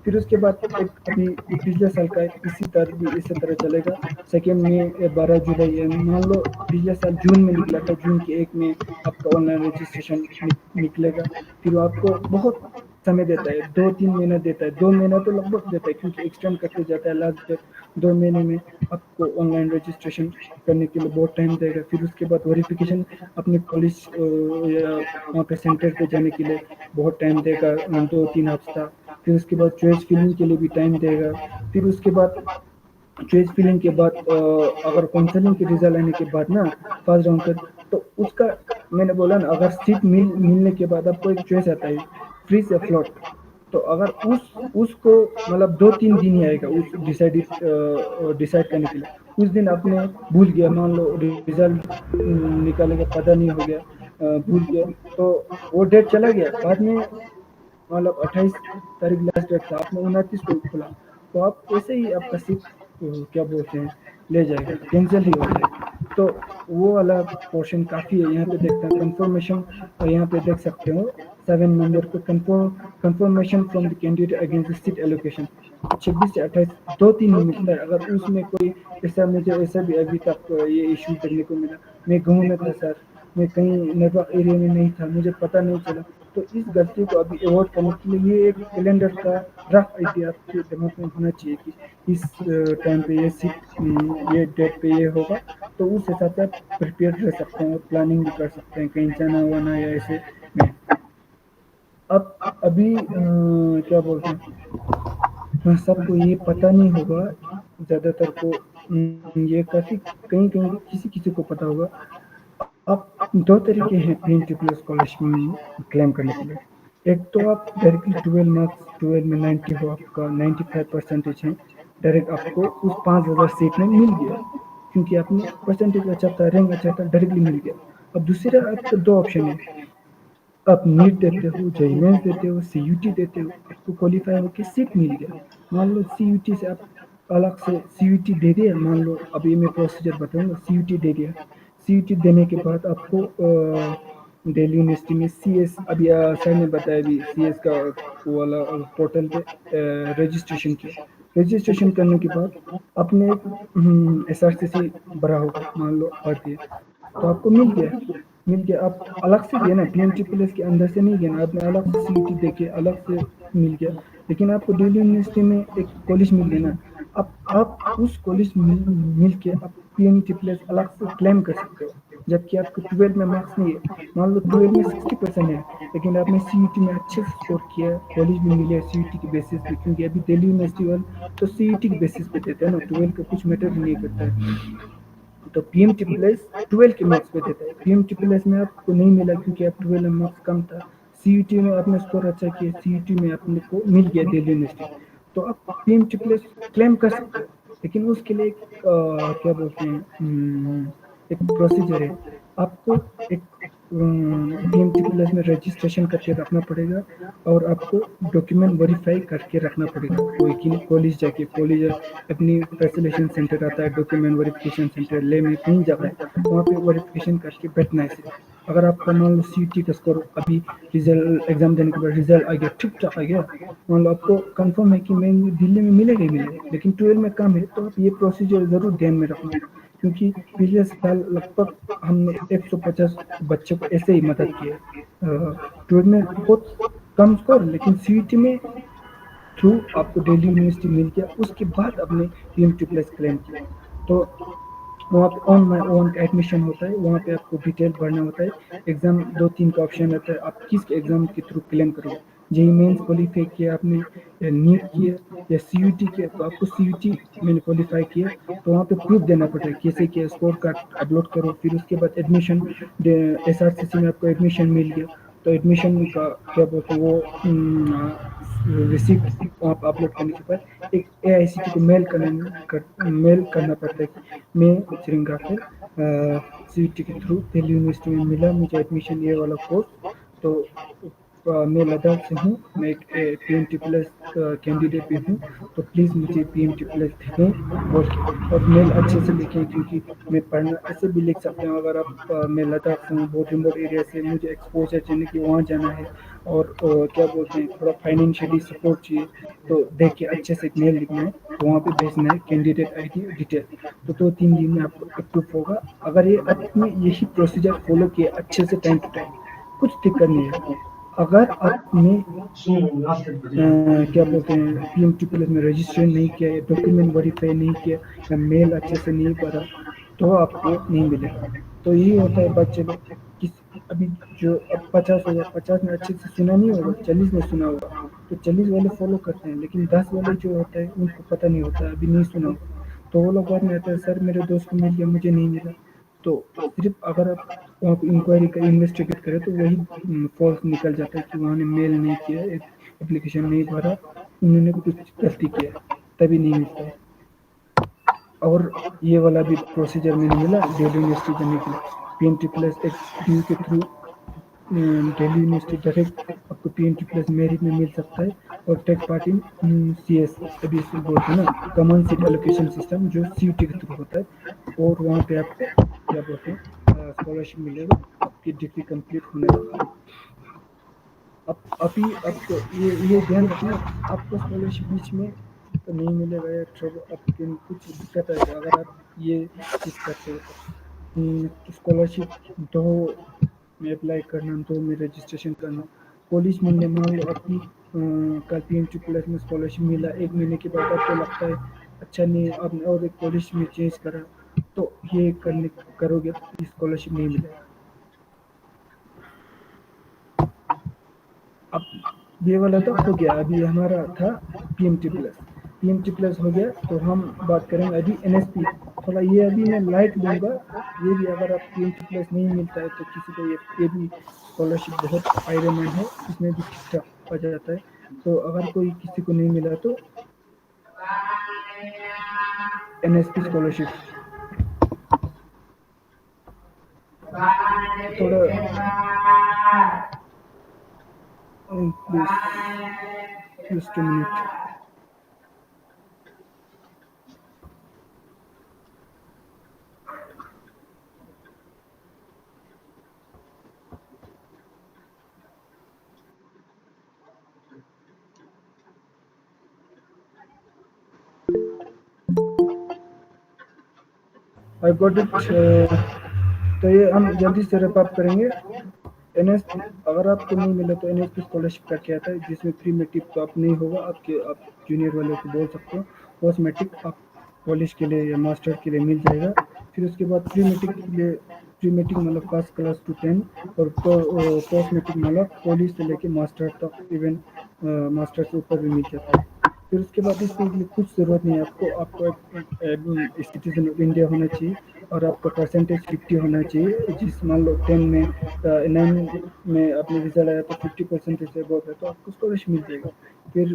फिर उसके बाद एक अभी पिछले साल का इसी तरह चलेगा। 2 में 12 जुलाई है, मान लो पिछले साल जून में निकला था, जून के 1 में आपका ऑनलाइन रजिस्ट्रेशन निकलेगा। फिर आपको बहुत समय देता है, 2-3 महीना देता है, 2 महीना तो लगभग देता है, क्योंकि एक्सटेंड करते जाता है लास्ट तक। 2 महीने में आपको ऑनलाइन रजिस्ट्रेशन करने के लिए बहुत टाइम देगा। फिर उसके बाद वेरिफिकेशन अपने कॉलेज या वहाँ पे सेंटर पे जाने के लिए बहुत टाइम देगा, 2-3 हफ्ता। फिर उसके बाद चॉइस फिलिंग के लिए भी टाइम देगा, फिर उसके बाद चॉइस फिलिंग के बाद अगर काउंसलिंग के रिजल्ट आने के बाद ना फर्स्ट राउंड तक, तो उसका मैंने बोला ना, अगर सीट मिलने के बाद आपको एक चॉइस आता है फ्री से फ्लोट, तो अगर उसको मतलब 2-3 दिन ही आएगा उस डिसाइड करने के लिए। उस दिन आपने भूल गया, मान लो रिजल्ट निकालेगा पता नहीं हो गया, भूल गया, तो वो डेट चला गया, बाद में मतलब 28 तारीख लास्ट डेट था, आपने 29 को खुला, तो आप ऐसे ही आपका सीट क्या बोलते हैं ले जाएगा, कैंसिल ही हो जाएगा। तो वो वाला पोर्शन काफ़ी है। यहाँ पे देखते हैं कंफर्मेशन, और यहाँ पे देख सकते हो 7 नंबर को confirmation from the candidate against the seat allocation 26 से 28 2-3 में मिलता है। अगर उसमें कोई ऐसा, मुझे ऐसा भी अभी तक ये इशू देखने को मिला, मैं गाँव में था सर, मैं कहीं नेटवर्क एरिया में नहीं था, मुझे पता नहीं चला, तो इस गलती को अभी अवॉइड करने के लिए ये एक कैलेंडर का रफ आइडिया आपके दिमाग में होना चाहिए कि इस टाइम पे ये सीट, ये डेट पे ये होगा, तो उस हिसाब से आप प्रिपेयर रह सकते हैं और प्लानिंग भी कर सकते हैं कहीं जाना वाना या ऐसे में। अब अभी क्या बोलते हैं, सबको ये पता नहीं होगा, ज़्यादातर को ये काफ़ी कहीं किसी को पता होगा। अब 2 तरीके हैं प्रिंसिपल स्कॉलरशिप क्लेम करने के लिए। एक तो आप डायरेक्टली 12 मार्क्स, 12 में 90 हो, आपका 95% है, डायरेक्ट आपको उस 5000 सीट में मिल गया, क्योंकि आपने परसेंटेज अच्छा था, रैंक अच्छा था, डायरेक्टली मिल गया। अब दूसरा आपका 2 ऑप्शन है, आप नीट देते हो, जेईई मेंस देते हो, सीयूटी देते हो, आपको क्वालिफाई होकर सीट मिल गया। मान लो सीयूटी से आप अलग से सीयूटी दे दिया, मान लो अभी मैं प्रोसीजर बताऊंगा, सीयूटी दे दिया, सीयूटी देने के बाद आपको दिल्ली यूनिवर्सिटी में सीएस, अभी सर ने बताया भी, सीएस का वो वाला पोर्टल पे रजिस्ट्रेशन किया। रजिस्ट्रेशन करने के बाद अपने एसआरसीसी भरा होगा, मान लो भर दिया, तो आपको मिल गया। आप अलग से गया ना, पीएमटी+ के अंदर से नहीं गया ना, आपने अलग से सीयूटी देके अलग से मिल गया, लेकिन आपको दिल्ली यूनिवर्सिटी में एक कॉलेज मिल गया ना, आप उस कॉलेज में मिल के आप पीएमटी+ अलग से क्लेम कर सकते हो, जबकि आपको 12 में मार्क्स नहीं है। मान लो 12 में 60% है, लेकिन आपने सीयूटी में अच्छे से स्कोर किया, कॉलेज भी मिले सीयूटी के बेसिस पे, क्योंकि अभी दिल्ली यूनिवर्सिटी वाले तो सीयूटी के बेसिस पे देते हैं ना, 12 का कुछ मैटर नहीं करता है। तो पीएमटी+ 12 के मार्क्स पे देता है, पीएमटी+ में आपको नहीं मिला क्योंकि आप 12 में मार्क्स कम था, सीयूटी में आपने स्कोर अच्छा किया, सीयूटी में आपने को मिल गया दिल्ली यूनिवर्सिटी, तो आप पीएमटी+ क्लेम कर सकते हो। लेकिन उसके लिए क्या बोलते हैं, एक प्रोसीजर है, आपको एक पीएमटी+ में रजिस्ट्रेशन करके रखना पड़ेगा, और आपको डॉक्यूमेंट वेरीफाई करके रखना पड़ेगा। कोई कॉलेज जाके, कॉलेज अपनी फैसिलिटेशन सेंटर आता है, डॉक्यूमेंट वेरिफिकेशन सेंटर ले में कहीं जगह है, वहाँ पे वेरिफिकेशन करके बैठना है। अगर आपका मान लो सीयूटी का स्कोर अभी रिजल्ट, एग्जाम देने के बाद रिजल्ट आ गया, ठीक ठाक आ गया, मान लो आपको कंफर्म है कि मैं दिल्ली में मिलेगा, लेकिन 12 में कम है, तो आप ये प्रोसीजर ज़रूर ध्यान में रखना, क्योंकि पिछले साल लगभग हमने 150 बच्चों को ऐसे ही मदद किया, 12 में बहुत कम स्कोर, लेकिन सीयूटी में थ्रू आपको दिल्ली यूनिवर्सिटी मिल गया, उसके बाद आपने पीएमटी+ क्लेम किया, तो वहाँ पे ऑन माई ओन का एडमिशन होता है, वहाँ पे आपको डिटेल भरना होता है। एग्जाम 2-3 का ऑप्शन रहता है, आप किस एग्जाम के थ्रू क्लेम करोगे, जेईई मेंस क्वालिफाई किया आपने, या नीट किया, या सीयूटी किया, तो आपको सीयूटी मैंने क्वालिफाई किया, तो वहाँ पे प्रूफ देना पड़ता है, कैसे किया, स्कोर कार्ड अपलोड करो, फिर उसके बाद एडमिशन, एसआरसीसी में आपको एडमिशन मिल गया, तो एडमिशन का क्या बोलते हैं वो रिसिप्ट आप अपलोड करने के बाद एक एआईसीटी को मेल करना पड़ता है कि मैं चिरंगा के सीयूटी के थ्रू दिल्ली यूनिवर्सिटी में मिला मुझे एडमिशन, ये वाला कोर्स, तो मैं लद्दाख से हूँ, मैं एक पीएमटी+ कैंडिडेट भी हूँ, तो प्लीज़ मुझे पीएमटी+ दें बोल के, और मेल अच्छे से लिखें, क्योंकि मैं पढ़ना ऐसे भी लिख सकते हैं, अगर आप मैं लद्दाख से हूँ, बहुत रिमोट एरिया से, मुझे एक्सपोजर चाहिए कि वहाँ जाना है, और क्या बोलते हैं, थोड़ा फाइनेंशियली सपोर्ट चाहिए, तो देख के अच्छे से एक मेल लिखना है, तो वहाँ पे भेजना है कैंडिडेट आईडी डिटेल, तो 2-3 दिन में आपको अप्रूव होगा। अगर ये आपने यही प्रोसीजर फॉलो किया अच्छे से टाइम टू टाइम, कुछ दिक्कत नहीं है। अगर आपने क्या बोलते हैं पीएमटी+ में रजिस्ट्रेशन नहीं किया, या डॉक्यूमेंट वेरीफाई नहीं किया, या मेल अच्छे से नहीं पढ़ा, तो आपको नहीं मिलेगा। तो यही होता है बच्चे लोग, अभी जो अब 50 होगा, 50 में अच्छे से सुना नहीं होगा, 40 में सुना होगा, तो 40 वाले फॉलो करते हैं, लेकिन 10 वाले जो होता है उनको पता नहीं होता, अभी नहीं सुना होता, तो वो लोग बाद में आते हैं, सर मेरे दोस्त को मिल गया, मुझे नहीं मिला। तो सिर्फ अगर आप वहाँ पर इंक्वायरी का इन्वेस्टिगेट करें तो वही फॉल्स निकल जाता है कि वहाँ ने मेल नहीं किया, एप्लीकेशन नहीं भरा, उन्होंने कुछ गलती किया, तभी नहीं मिलता है। और ये वाला भी प्रोसीजर में नहीं मिला दिल्ली यूनिवर्सिटी जाने के लिए, PNT प्लस ड्यू के थ्रू दिल्ली यूनिवर्सिटी डायरेक्ट आपको PNT प्लस मेरिट में मिल सकता है, और टेक पार्ट इन CS अभी इसको बोलते हैं ना, कॉमन सीट एलोकेशन सिस्टम, जो CUT के थ्रू होता है, और वहाँ पे आपको क्या बोलते हैं स्कॉलरशिप मिलेगा आपकी डिग्री कंप्लीट होने के बाद। अब अभी आपको ये ध्यान रखना, आपको स्कॉलरशिप बीच में तो नहीं मिलेगा या ट्रबल, आपके कुछ दिक्कत आएगा अगर आप ये चीज़ करते हो तो। स्कॉलरशिप दो में अप्लाई करना, दो में रजिस्ट्रेशन करना, कॉलेज मिलने, मान लो आपकी कल PNT प्लस में स्कॉलरशिप मिला, 1 महीने के बाद आपको लगता है अच्छा नहीं, आपने और एक कॉलेज में चेंज करा, तो ये करोगे तो स्कॉलरशिप नहीं मिलेगा। अब ये वाला तो हो गया, अभी हमारा था PNT प्लस हो गया, तो हम बात करेंगे अभी NSP। थोड़ा ये अभी मैं लाइट दूंगा, ये भी अगर आप PNT प्लस नहीं मिलता है तो किसी को ये भी स्कॉलरशिप बहुत फायदेमंद है, इसमें भी ठीक ठाक आ जाता है। तो अगर कोई किसी को नहीं मिला तो NSP स्कॉलरशिप थोड़ा please just a minute. I got it. तो ये हम जल्दी से रैप अप करेंगे। NSP अगर आपको नहीं मिला तो NSP स्कॉलरशिप का क्या आता है, जिसमें प्री मेट्रिक तो आप नहीं होगा, आप जूनियर वाले को बोल सकते हो, पोस्ट मेट्रिक आप कॉलेज के लिए या मास्टर के लिए मिल जाएगा। फिर उसके बाद प्री मेट्रिक के लिए, प्री मेट्रिक मतलब फर्स्ट क्लास टू 10, और पोस्ट मेट्रिक मतलब कॉलेज से लेके मास्टर तक, इवन मास्टर से ऊपर भी मिल जाता है। फिर उसके बाद इसके लिए कुछ ज़रूरत नहीं है आपको एक सिटीजन ऑफ इंडिया होना चाहिए, और आपका परसेंटेज 50 होना चाहिए। जिस मान लो 10 में 9 में अपने रिजल्ट आया तो 50% से अबव है तो आपको स्कॉलरशिप मिल जाएगा। फिर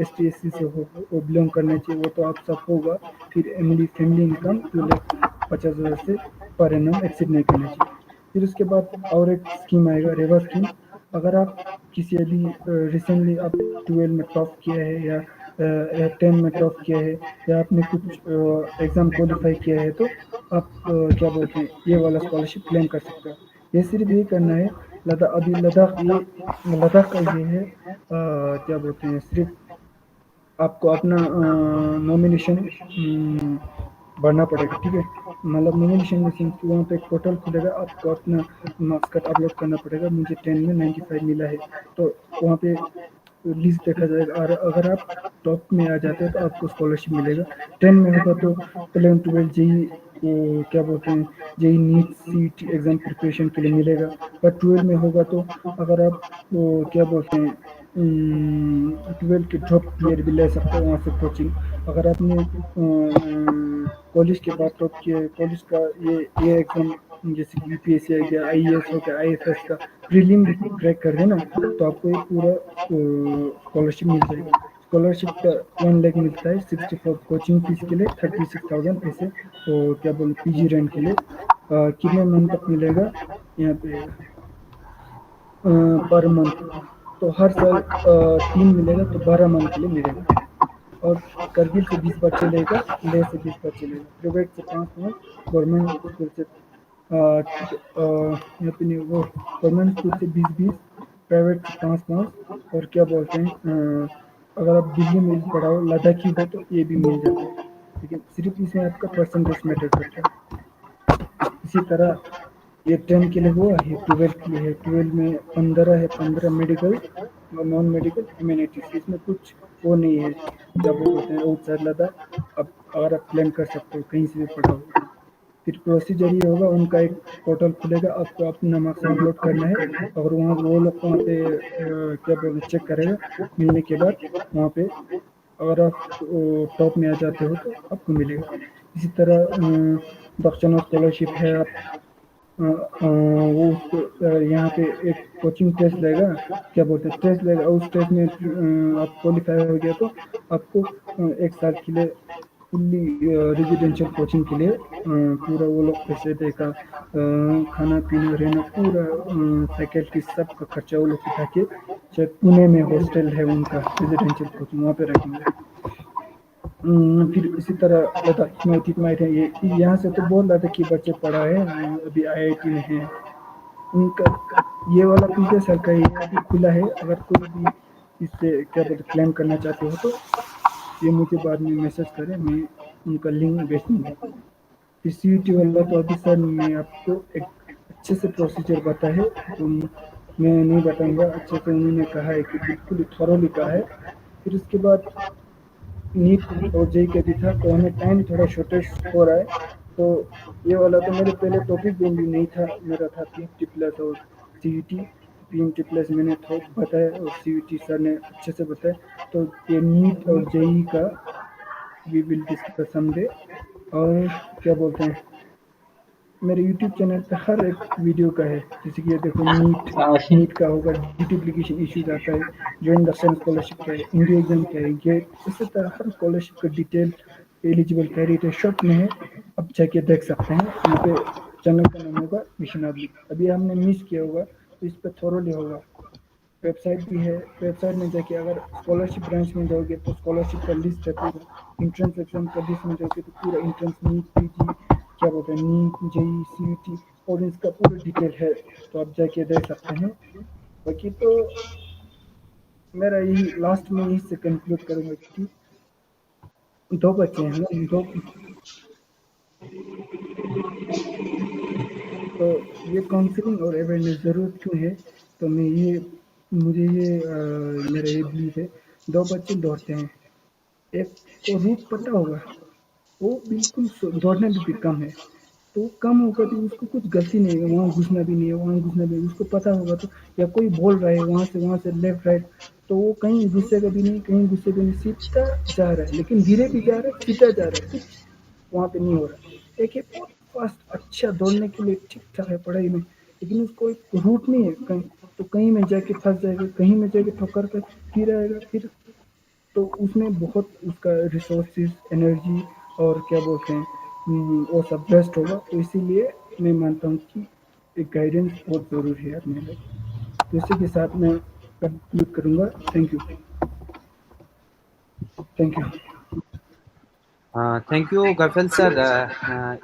ST SC से वो बिलोंग करना चाहिए, वो तो आप सब होगा। फिर फैमिली इनकम 2,50,000 से पर एनम एक्सीड नहीं करना चाहिए। फिर उसके बाद और एक स्कीम आएगा, रेवा स्कीम। अगर आप किसी अभी रिसेंटली आप 12 में टॉप किया है या 10 में टॉप किया है, या आपने कुछ एग्ज़ाम क्वालिफाई किया है, तो आप क्या बोलते हैं ये वाला स्कॉलरशिप क्लेम कर सकते हो। ये सिर्फ ये करना है, लद्दाख का ये है क्या बोलते हैं, सिर्फ आपको अपना नॉमिनेशन भरना पड़ेगा, ठीक है। मतलब नॉमिनेशन में सिंस वहाँ पे एक पोर्टल खुलेगा, आपको अपना मार्क्स कार्ड अपलोड करना पड़ेगा। मुझे 10 में 95 मिला है, तो वहाँ पे लिस्ट देखा जाएगा, और अगर आप टॉप में आ जाते हो तो आपको स्कॉलरशिप मिलेगा। 10 में होगा तो 11 12 JEE क्या बोलते हैं JEE NEET CET exam preparation के लिए मिलेगा। पर 12 में होगा तो अगर आप क्या बोलते हैं 12 के ड्रॉप क्लियर भी ले सकते हो वहाँ से कोचिंग। अगर आपने कॉलेज के बाद टॉप किया, कॉलेज का ये एग्ज़ाम जैसे कि UPSC हो गया, IAS हो गया, IFS का प्रीलिम भी क्रैक कर देना, तो आपको ये पूरा स्कॉलरशिप मिल जाएगा। स्कॉलरशिप का 1 लाख मिलता है, 64 कोचिंग फीस के लिए, 36,000 ऐसे, और क्या बोले PG रेंट के लिए कितने मंथ तक मिलेगा यहाँ पे पर मंथ, तो हर साल 3 मिलेगा, तो 12 मंथ के लिए मिलेगा। और करगिल से 20 बार चलेगा, लेह से 20 बार चलेगा, प्राइवेट से 5 मंथ, गवर्नमेंट स्कूल से यहाँ पे नहीं, वो गवर्नमेंट स्कूल से 20-20, प्राइवेट से 5 मंथ, और क्या बोलते हैं अगर आप दिल्ली में पढ़ाओ, लद्दाखी हो तो ये भी मिल जाता है, लेकिन सिर्फ इसमें आपका परसेंटेज मैटर करता है। इसी तरह ये 10 के लिए हुआ, ये 12 के लिए है। 12 में 15 है, 15 मेडिकल और नॉन मेडिकल ह्यूमैनिटीज, इसमें कुछ वो नहीं है, क्या बोलते हैं आउटसाइड लद्दाख। अब अगर आप प्लान कर सकते हो कहीं से भी पढ़ाओ। फिर प्रोसीजर ये होगा, उनका एक पोर्टल खुलेगा, आपको अपना मार्क्स अपलोड करना है और वहाँ वो लोग वहाँ पे क्या बोलते चेक करेगा। मिलने के बाद वहाँ पे अगर आप टॉप में आ जाते हो तो आपको मिलेगा। इसी तरह दक्षिणा स्कॉलरशिप है, आप वो यहाँ पे एक कोचिंग टेस्ट लेगा, क्या बोलते हैं टेस्ट लेगा, उस टेस्ट में आप क्वालिफाई हो गया तो आपको 1 साल के लिए फुल्ली रेजिडेंशियल कोचिंग के लिए पूरा वो लोग पैसे देगा, खाना पीना रहना पूरा फैकल्टी सबका खर्चा वो लोग उठा के, चाहे पुणे में हॉस्टल है उनका रेजिडेंशियल कोचिंग वहाँ पे रखेंगे। फिर इसी तरह लद्दाख में है, ये यहाँ से तो बोल रहा था कि बच्चे पढ़ा है, अभी आईआईटी में है उनका, ये वाला पिछले साल का ही अभी खुला है। अगर कोई भी इससे क्या बोलते क्लेम करना चाहते हो तो ये मुझे बाद में मैसेज करें, मैं उनका लिंक भेज दूँगा। फिर सीईटी वाला तो अभी सर मैं आपको एक अच्छे से प्रोसीजर बताया है, तो मैं नहीं बताऊँगा, अच्छे से उन्होंने कहा है कि बिल्कुल थॉरोली कहा है। फिर उसके बाद नीट और जेईई का भी था, तो हमें टाइम थोड़ा शॉर्टेज हो रहा है, तो ये वाला तो मेरे पहले टॉपिक भी नहीं था, मेरा था पीएमटी प्लस और सीईटी। पीएमटी प्लस मैंने थोड़ा बताया और सीईटी सर ने अच्छे से बताया। तो ये नीट और जेईई का वी विल डिस्कस समडे। और क्या बोलते हैं, मेरे यूट्यूब चैनल पे हर एक वीडियो का है, जैसे कि ये देखो नीट का होगा, डीडुप्लीकेशन इश्यूज आता है, ज्वाइंट दक्षिण स्कॉलरशिप क्या है, इंडिया एग्जाम क्या है, ये इसी तरह हर स्कॉलरशिप का डिटेल एलिजिबल क्राइटेरिया शॉर्ट में है, अब जाके देख सकते हैं। यहाँ पे चैनल का नाम होगा विश्वनाथ जी। अभी हमने मिस किया होगा तो इस पर थोरोली होगा। वेबसाइट भी है, वेबसाइट में जाके अगर स्कॉलरशिप ब्रांच में जाओगे तो स्कॉलरशिप का लिस्ट है पूरा, इंट्रेंस एग्जाम का लिस्ट में जाओगे तो पूरा इंट्रेंस नीट पीजी क्या बोलते हैं नीट जेईई सीईटी और इसका पूरा डिटेल है, तो आप जाके देख सकते हैं। बाकी तो मेरा यही लास्ट में यही से कंक्लूड करूँगा कि 2 बच्चे हैं ना, 2 तो ये काउंसलिंग और अवेयरनेस ज़रूरत क्यों है, तो मुझे ये मेरा ये बिलीफ है। 2 बच्चे दौड़ते हैं, एक को रूट पता होगा, वो बिल्कुल दौड़ने में भी कम है, तो कम होगा तो उसको कुछ गलती नहीं है, वहाँ घुसना भी नहीं है, वहाँ घुसना भी उसको पता होगा तो, या कोई बोल रहा है वहाँ से लेफ्ट राइट, तो वो कहीं घुसेगा भी नहीं, कहीं घुसेगा नहीं, सीधा जा रहा है, लेकिन धीरे भी जा रहा है, सीधा जा रहा है, कुछ वहाँ पे नहीं हो रहा। एक है बहुत फास्ट, अच्छा दौड़ने के लिए ठीक ठाक है पढ़ाई में, लेकिन उसको एक रूट नहीं है कहीं, तो कहीं में जाके फंस जाएगा, कहीं में जाके ठोकर कर फिर आएगा, फिर तो उसमें बहुत उसका रिसोर्सेज एनर्जी और क्या बोलते हैं वो सब वेस्ट होगा। तो इसीलिए मैं मानता हूँ कि एक गाइडेंस बहुत ज़रूरी है अपने लिए। तो इसी के साथ मैं कंक्लूड करूँगा। Thank you.
Thank you Gafal sir,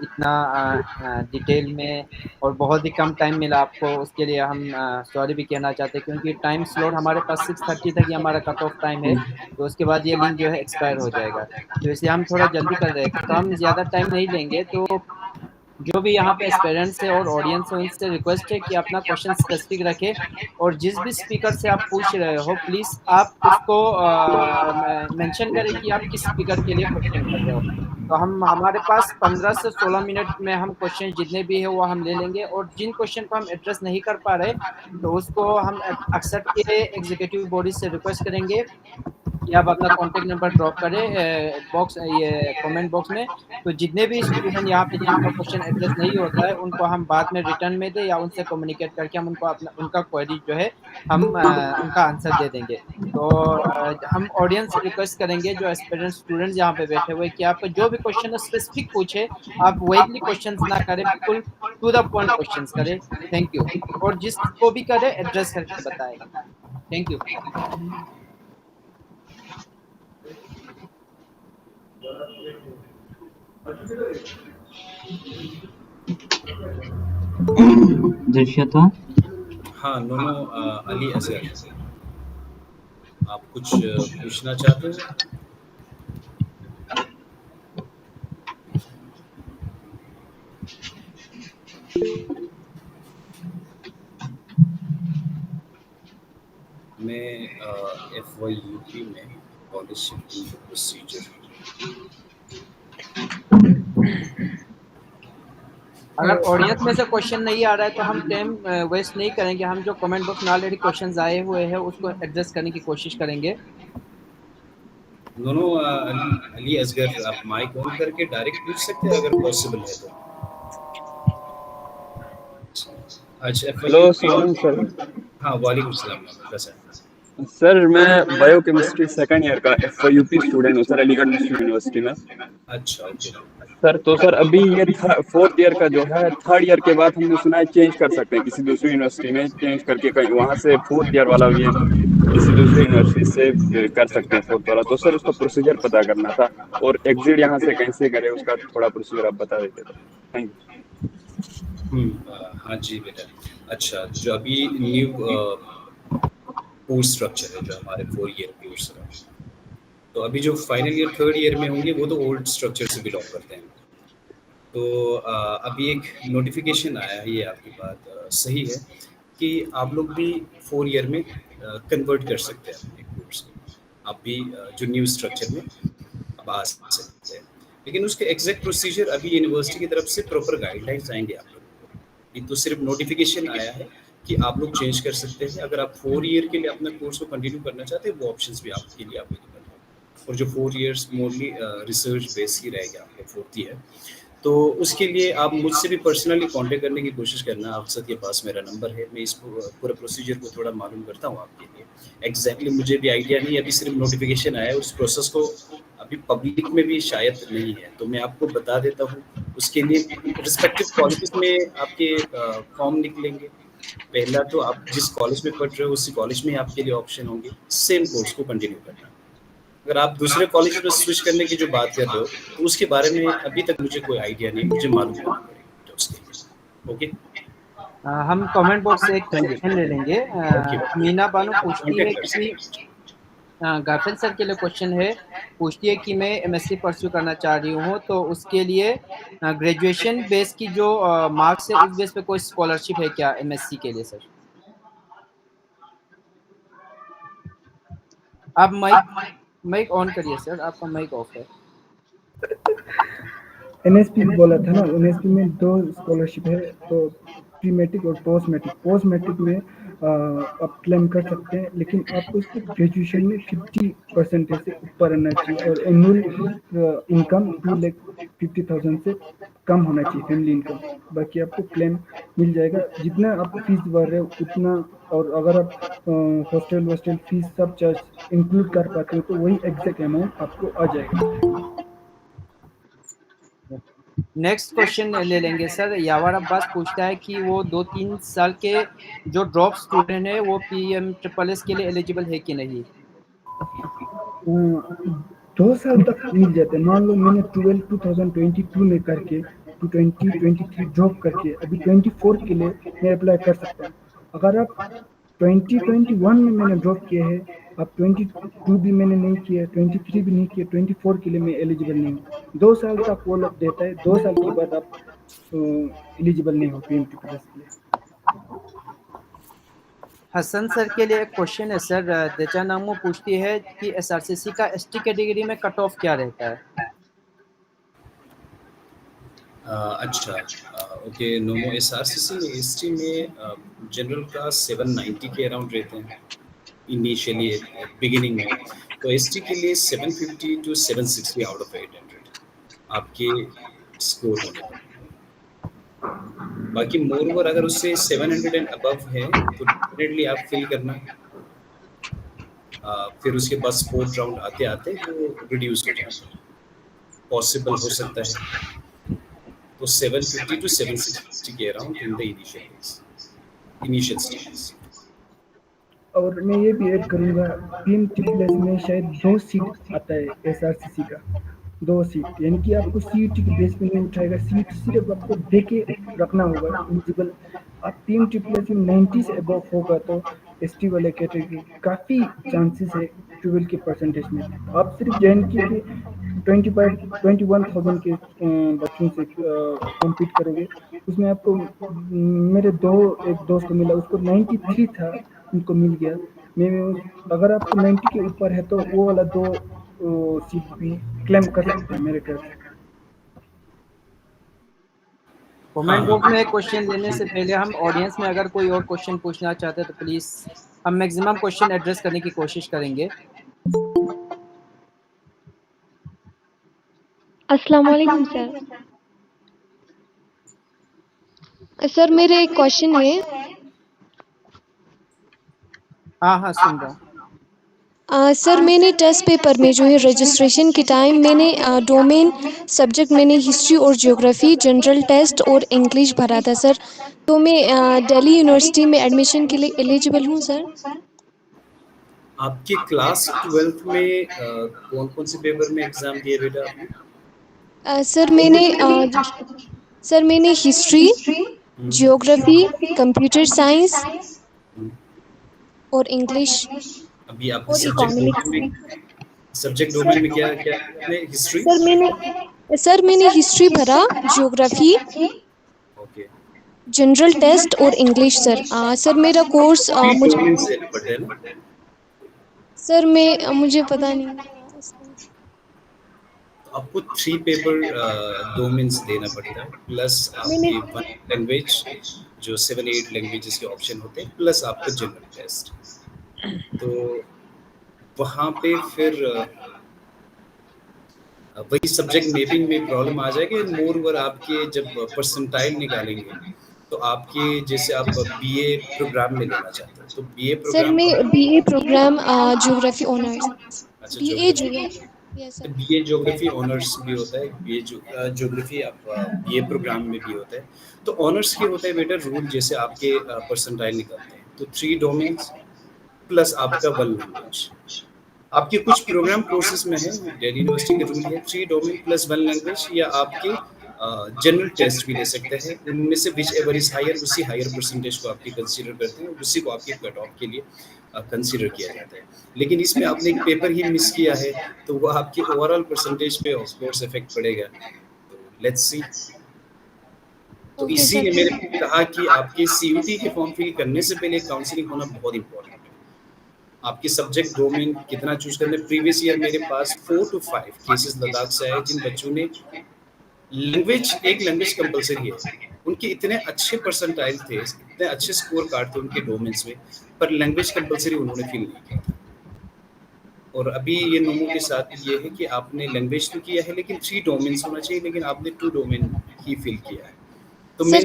इतना डिटेल में और बहुत ही कम टाइम मिला आपको, उसके लिए हम सॉरी भी कहना चाहते हैं, क्योंकि टाइम स्लॉट हमारे पास 6:30 तक ही हमारा कट ऑफ टाइम है, तो उसके बाद ये लिंक जो है एक्सपायर हो जाएगा, तो इसलिए हम थोड़ा जल्दी कर रहे थे, तो हम ज़्यादा टाइम नहीं लेंगे। तो जो भी यहाँ पे एस्पेरेंट्स है और ऑडियंस है उनसे रिक्वेस्ट है कि अपना क्वेश्चन स्पेसिफिक रखें, और जिस भी स्पीकर से आप पूछ रहे हो प्लीज़ आप उसको मेंशन करें कि आप किस स्पीकर के लिए क्वेश्चन कर रहे हो। तो हमारे पास 15 से 16 मिनट में हम क्वेश्चन जितने भी है वो हम ले लेंगे, और जिन क्वेश्चन को हम एड्रेस नहीं कर पा रहे तो उसको हम अक्सर के एग्जीक्यूटिव बॉडी से रिक्वेस्ट करेंगे कि आप अपना कॉन्टैक्ट नंबर ड्रॉप करें बॉक्स ये कमेंट बॉक्स में, तो जितने भी स्टूडेंट यहाँ पे जिनका क्वेश्चन एड्रेस नहीं होता है उनको हम बाद में रिटर्न में दें या उनसे कम्युनिकेट करके हम उनको अपना उनका क्वेरी जो है हम उनका आंसर दे देंगे। तो हम ऑडियंस से रिक्वेस्ट करेंगे जो एस्पिरेंट स्टूडेंट्स यहाँ पे बैठे हुए कि आप जो भी क्वेश्चन है स्पेसिफिक पूछे, आप वेगली क्वेश्चन ना करें, बिल्कुल टू द पॉइंट क्वेश्चन करें। Thank you. और जिसको भी करे एड्रेस करके बताएं। Thank you.
दृश्यता।
हाँ नोनो अली असर, आप कुछ पूछना चाहते हो? मैं FYUP में स्कॉलरशिप प्रोसीजर
अगर ऑडियंस में से क्वेश्चन नहीं आ रहा है तो हम टाइम वेस्ट नहीं करेंगे, हम जो कमेंट बॉक्स में ऑलरेडी क्वेश्चंस आए हुए हैं उसको एड्रेस करने की कोशिश करेंगे।
दोनों अली असगर, आप माइक ऑन करके डायरेक्ट पूछ सकते हैं अगर पॉसिबल है तो। अच्छा
हेलो सलाम सर।
हाँ, वालेकुम सलाम। कैसा है?
सर मैं बायोकेमिस्ट्री सेकंड ईयर का FYUP स्टूडेंट हूँ सर, अलीगढ़ मुस्लिम यूनिवर्सिटी में।
अच्छा, ओके।
सर तो सर अभी ये फोर्थ ईयर का जो है, थर्ड ईयर के बाद हमने सुना है चेंज कर सकते हैं किसी दूसरी यूनिवर्सिटी में, चेंज करके कहीं वहाँ से फोर्थ ईयर वाला ये किसी दूसरी यूनिवर्सिटी से कर सकते हैं फोर्थ वाला। तो सर उसका प्रोसीजर पता करना था, और एग्जिट यहाँ से कैसे करें उसका थोड़ा प्रोसीजर आप बता देते तो थैंक यू।
हाँ जी बेटा। अच्छा, जो अभी न्यू कोर्स स्ट्रक्चर है जो हमारे 4 ईयर कोर्स का, तो अभी जो फाइनल ईयर थर्ड ईयर में होंगे वो तो ओल्ड स्ट्रक्चर से बिलोंग करते हैं। तो अभी एक नोटिफिकेशन आया है, ये आपकी बात सही है कि आप लोग भी 4 ईयर में कन्वर्ट कर सकते हैं अपने कोर्स को। आप भी जो न्यू स्ट्रक्चर में अब आ सकते हैं, लेकिन उसके एग्जैक्ट प्रोसीजर अभी यूनिवर्सिटी की तरफ से प्रॉपर गाइडलाइंस आएंगे आप लोगों को। ये तो सिर्फ नोटिफिकेशन आया है कि आप लोग चेंज कर सकते हैं। अगर आप 4 ईयर के लिए अपना कोर्स को कंटिन्यू करना चाहते हैं, वो ऑप्शंस भी आपके लिए अवेलेबल है। और जो 4 ईयर्स मोरली रिसर्च बेस ही रहेगा आपका 4th ईयर, तो उसके लिए आप मुझसे भी पर्सनली कांटेक्ट करने की कोशिश करना। आप सबके पास मेरा नंबर है, मैं इस पूरे प्रोसीजर को थोड़ा मालूम करता हूँ आपके लिए। एग्जैक्टली मुझे भी आइडिया नहीं है, अभी सिर्फ नोटिफिकेशन आया है, उस प्रोसेस को अभी पब्लिक में भी शायद नहीं है, तो मैं आपको बता देता हूँ। उसके लिए रिस्पेक्टिव कॉलेजेस में आपके फॉर्म निकलेंगे। पहला तो आप जिस कॉलेज में पढ़ रहे हो उसी कॉलेज में आपके लिए ऑप्शन होंगे सेम कोर्स को कंटिन्यू करना। अगर आप दूसरे कॉलेज में स्विच करने की जो बात कर रहे हो, तो उसके बारे में अभी तक मुझे कोई आइडिया नहीं, मुझे मालूम करना पड़ेगा उसके लिए। ओके,
हम कमेंट बॉक्स से एक क्वेश्चन ले लेंगे। मीना बानो पूछती है कि गाफिल सर के लिए क्वेश्चन है, पूछती है कि मैं MSc परस्यू करना चाह रही हूँ, तो उसके लिए ग्रेजुएशन बेस की जो मार्क्स है उस बेस पे कोई स्कॉलरशिप है क्या MSc के लिए सर? आप माइक ऑन करिए सर, आपका माइक ऑफ है।
NSP बोला था ना, NSP में 2 स्कॉलरशिप है, तो प्री मैट्रिक और पोस्ट मैट्रिक। पोस्ट मैट्रिक में आप क्लेम कर सकते हैं, लेकिन आपको उसको ग्रेजुएशन में 50% से ऊपर रहना चाहिए, और एनुअल इनकम 2,50,000 से कम होना चाहिए फैमिली इनकम। बाकी आपको क्लेम मिल जाएगा जितना आप फीस भर रहे हो उतना, और अगर आप हॉस्टल फीस सब चार्ज इंक्लूड कर पाते हो तो वही एग्जैक्ट अमाउंट आपको आ जाएगा।
नेक्स्ट क्वेश्चन ले लेंगे सर। यावर अब्बास पूछता है कि वो 2-3 साल के जो ड्रॉप स्टूडेंट है वो PMSSS के लिए एलिजिबल है कि नहीं?
2 साल तक मिल जाते हैं। मान लो मैंने 2022 में करके 2023 ड्रॉप करके अभी 24 के लिए मैं अप्लाई कर सकता हूँ। अगर आप 2021 में मैंने ड्रॉप किया है, अब 22 भी मैंने नहीं किया, 23 भी नहीं किया, 24 के लिए मैं एलिजिबल नहीं हूँ। 2 साल तक वो लोग देता है, 2 साल के बाद आप एलिजिबल नहीं हो PMSSS के लिए।
हसन सर के लिए एक क्वेश्चन है सर। देचा नामो पूछती है कि SRCC का ST कैटेगरी में कट ऑफ क्या रहता है?
अच्छा, ओके। नोमो SRCC में ST में जनरल का 790 के अराउंड रहते हैं इनिशियली बिगिनिंग में। तो ST के लिए 750 to 760 आउट ऑफ 800 आपके स्कोर होने पर। बाकी मोर ओवर अगर उससे 700 एंड अबव है तो डेफिनेटली आप फिल करना। फिर उसके बाद स्पोर्ट राउंड आते आते वो रिड्यूस हो जाता है, पॉसिबल हो सकता है। तो 750 to 760 के around in the initial stages.
और मैं ये भी ऐड करूँगा, PMSSS में शायद 2 सीट आता है SRCC का, 2 सीट, यानी कि आपको CET के बेस पे नहीं उठाएगा। सीट सिर्फ आपको दे के रखना होगा एलिजिबल। आप PMSSS में 90 से अबव होगा तो ST वाले कैटेगरी काफ़ी चांसेस है 12 के परसेंटेज में। आप सिर्फ JNK के 21,000 के बच्चों से कम्पीट करोगे, उसमें आपको मेरे एक दोस्त को मिला, उसको 93 था, उनको मिल गया। मैं अगर आपको 90 के ऊपर है तो वो वाला 2 सीट भी क्लेम कर सकते हैं मेरे ख्याल से।
कमेंट बॉक्स में क्वेश्चन लेने से पहले हम ऑडियंस में अगर कोई और क्वेश्चन पूछना चाहते हैं तो प्लीज़, हम मैक्सिमम क्वेश्चन एड्रेस करने की कोशिश करेंगे।
अस्सलाम वालेकुम सर। सर मेरे एक क्वेश्चन है।
हाँ हाँ, सुन रहा हूँ।
सर मैंने टेस्ट पेपर में जो है रजिस्ट्रेशन के टाइम मैंने डोमेन सब्जेक्ट मैंने हिस्ट्री और ज्योग्राफी, जनरल टेस्ट और इंग्लिश भरा था सर। तो मैं दिल्ली यूनिवर्सिटी में एडमिशन के लिए एलिजिबल हूँ सर?
आपके क्लास 12th में कौन कौन से पेपर में एग्जाम दिए बेटा आपने?
सर मैंने हिस्ट्री, ज्योग्राफी, कंप्यूटर साइंस और इंग्लिश
अभी आपने
और इकोनॉमिक्स।
सब्जेक्ट डोमेन में क्या क्या आपने हिस्ट्री?
सर मैंने हिस्ट्री भरा, ज्योग्राफी,
ओके,
जनरल टेस्ट और इंग्लिश सर। सर मेरा कोर्स मुझे पता नहीं।
आपको 3 पेपर डोमेन्स देना पड़ता है, प्लस आपकी 1 लैंग्वेज जो 7-8 लैंग्वेजेस के ऑप्शन होते हैं, प्लस आपका जनरल टेस्ट। तो वहाँ पे फिर वही सब्जेक्ट मैपिंग में प्रॉब्लम आ जाएगी। मोर ओवर आपके जब परसेंटाइल निकालेंगे तो आपके जैसे आप बीए प्रोग्राम में लेना चाहते हैं तो बीए
सर
प्रोग्राम
मैं बीए प्रोग्राम ज्योग्राफी ऑनर्स।
अच्छा,
बीए
ज्योग्राफी ऑनर्स भी होता है, बीए ज्योग्राफी आप बीए प्रोग्राम में भी होता है। तो ऑनर्स के होता है बेटा रूल, जैसे आपके परसेंटाइल निकलते हैं तो 3 डोमेन्स प्लस आपका 1 लैंग्वेज। आपके कुछ प्रोग्राम कोर्सेज में है, दिल्ली यूनिवर्सिटी का रूल है 3 डोमेन प्लस 1 लैंग्वेज, या आपके जनरल टेस्ट भी ले सकते हैं। उनमें से विच एवर इज हायर, उसी हायर परसेंटेज को आपकी कंसीडर करते हैं, उसी को आपके कट ऑफ के लिए कंसीडर किया जाता है। लेकिन इसमें आपने एक पेपर ही मिस किया है तो वो आपके ओवरऑल परसेंटेज पे ऑफ कोर्स इफेक्ट पड़ेगा। तो लेट्स सी। तो इसीलिए मैंने कहा कि आपके सीयूटी के फॉर्म फिल करने से पहले काउंसलिंग होना बहुत इंपॉर्टेंट है। आपके सब्जेक्ट डोमेन कितना चूज करना है। प्रीवियस ईयर मेरे पास 4 to 5 केसेस लद्दाख से आए जिन बच्चों ने एक लैंग्वेज कंपलसरी है, उनके इतने अच्छे परसेंटाइल थे, इतने अच्छे स्कोर कार्ड थे उनके डोमेन्स में, पर लैंग्वेज कंपलसरी उन्होंने फिल नहीं किया था। और अभी ये नोमो के साथ ये है कि आपने लैंग्वेज तो किया है लेकिन 3 डोमेन्स होना चाहिए, लेकिन आपने 2 डोमेन ही फिल किया है। तो मैं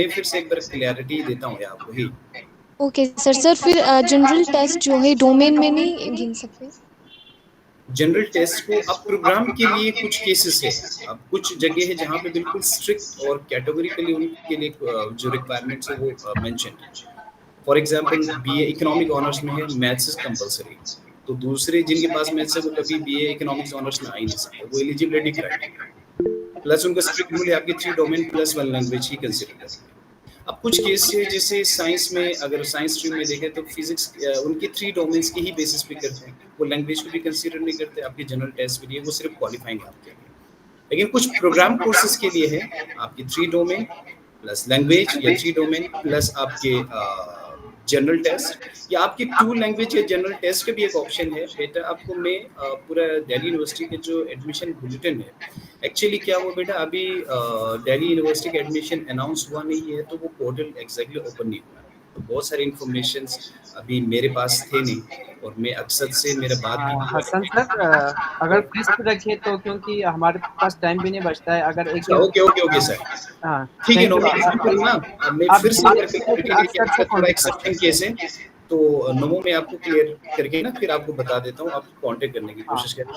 फिर से एक बार क्लैरिटी देता हूँ आपको ही।
ओके सर फिर जनरल टेस्ट जो है डोमेन में नहीं गिन सकते?
जनरल टेस्ट को अब प्रोग्राम के लिए कुछ केसेस है, अब कुछ जगह है जहाँ पे बिल्कुल स्ट्रिक्ट और कैटेगोरिकली उनके लिए जो रिक्वायरमेंट्स है वो मेंशन है। For example BA economic honours में है, मैथ्स इज कंपलसरी, तो दूसरे जिनके पास मैथ्स है वो कभी बीए इकोनॉमिक्स ऑनर्स में आ ही नहीं सकते, वो एलिजिबिलिटी क्राइटेरिया प्लस उनका स्ट्रिक्ट रूल है आपके 3 डोमेन प्लस 1 लैंग्वेज ही कंसीडर करेंगे। अब कुछ केस है जैसे साइंस में, अगर साइंस स्ट्रीम में देखें तो फिजिक्स उनके 3 डोमेन्स की ही बेसिस पे करते हैं, वो लैंग्वेज को भी कंसीडर नहीं करते आपके जनरल टेस्ट के लिए, वो सिर्फ क्वालिफाइंग आपके लिए। लेकिन कुछ प्रोग्राम कोर्सेज के लिए है आपकी 3 डोमेन प्लस लैंग्वेज या 3 डोमेन प्लस आपके जनरल टेस्ट, या आपके 2 लैंग्वेज या जनरल टेस्ट का भी एक ऑप्शन है। बेटा आपको मैं पूरा दिल्ली यूनिवर्सिटी के जो एडमिशन बुलेटिन है, एक्चुअली क्या हुआ बेटा, अभी दिल्ली यूनिवर्सिटी का एडमिशन अनाउंस हुआ नहीं है तो वो पोर्टल एग्जैक्टली ओपन नहीं हुआ, तो बहुत सारे इन्फॉर्मेशंस अभी मेरे पास थे नहीं, और मैं अक्सर से मेरा बात भी
हसन सर अगर क्रिस्प रखे तो, क्योंकि हमारे पास टाइम भी नहीं बचता है। अगर एक
ओके सर,
हाँ
ठीक है, मैं फिर से थोड़ा एक्सेप्शन केस है तो नोमो में आपको क्लियर करके ना फिर आपको बता देता हूँ, आप कांटेक्ट करने की कोशिश करें।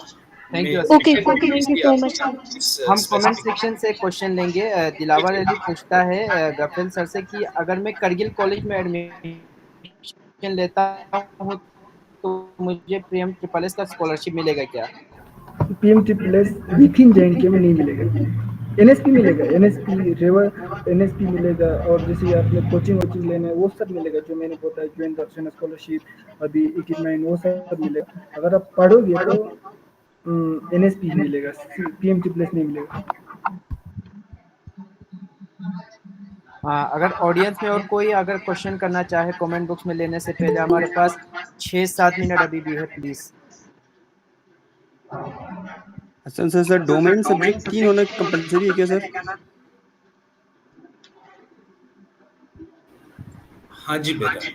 Thank you.
Okay thank you so much.
हम कमेंट सेक्शन से क्वेश्चन लेंगे। दिलावर अली पूछता है गफिल सर से कि अगर मैं करगिल कॉलेज में एडमिशन लेता हूँ तो मुझे पीएम ट्रिपल एस का स्कॉलरशिप मिलेगा क्या?
PM triple S with in JNK में नहीं मिलेगा, NSP मिलेगा, NSP मिलेगा, और जैसे आपने कोचिंग लेना है वो सब मिलेगा, जो मैंने बताया ज्वाइन दर्शन स्कॉलरशिप अभी 89 वो सब मिलेगा। अगर आप पढ़ोगे तो NSP मिलेगा, पीएम ट्रिपल एस नहीं मिलेगा।
अगर ऑडियंस में और कोई अगर क्वेश्चन करना चाहे कमेंट बॉक्स में लेने से पहले, हमारे पास 6-7 मिनट अभी भी है, प्लीज।
अच्छा सर डोमेन सब्जेक्ट 3 होना कंपलसरी है क्या सर?
हाँ जी बेटा,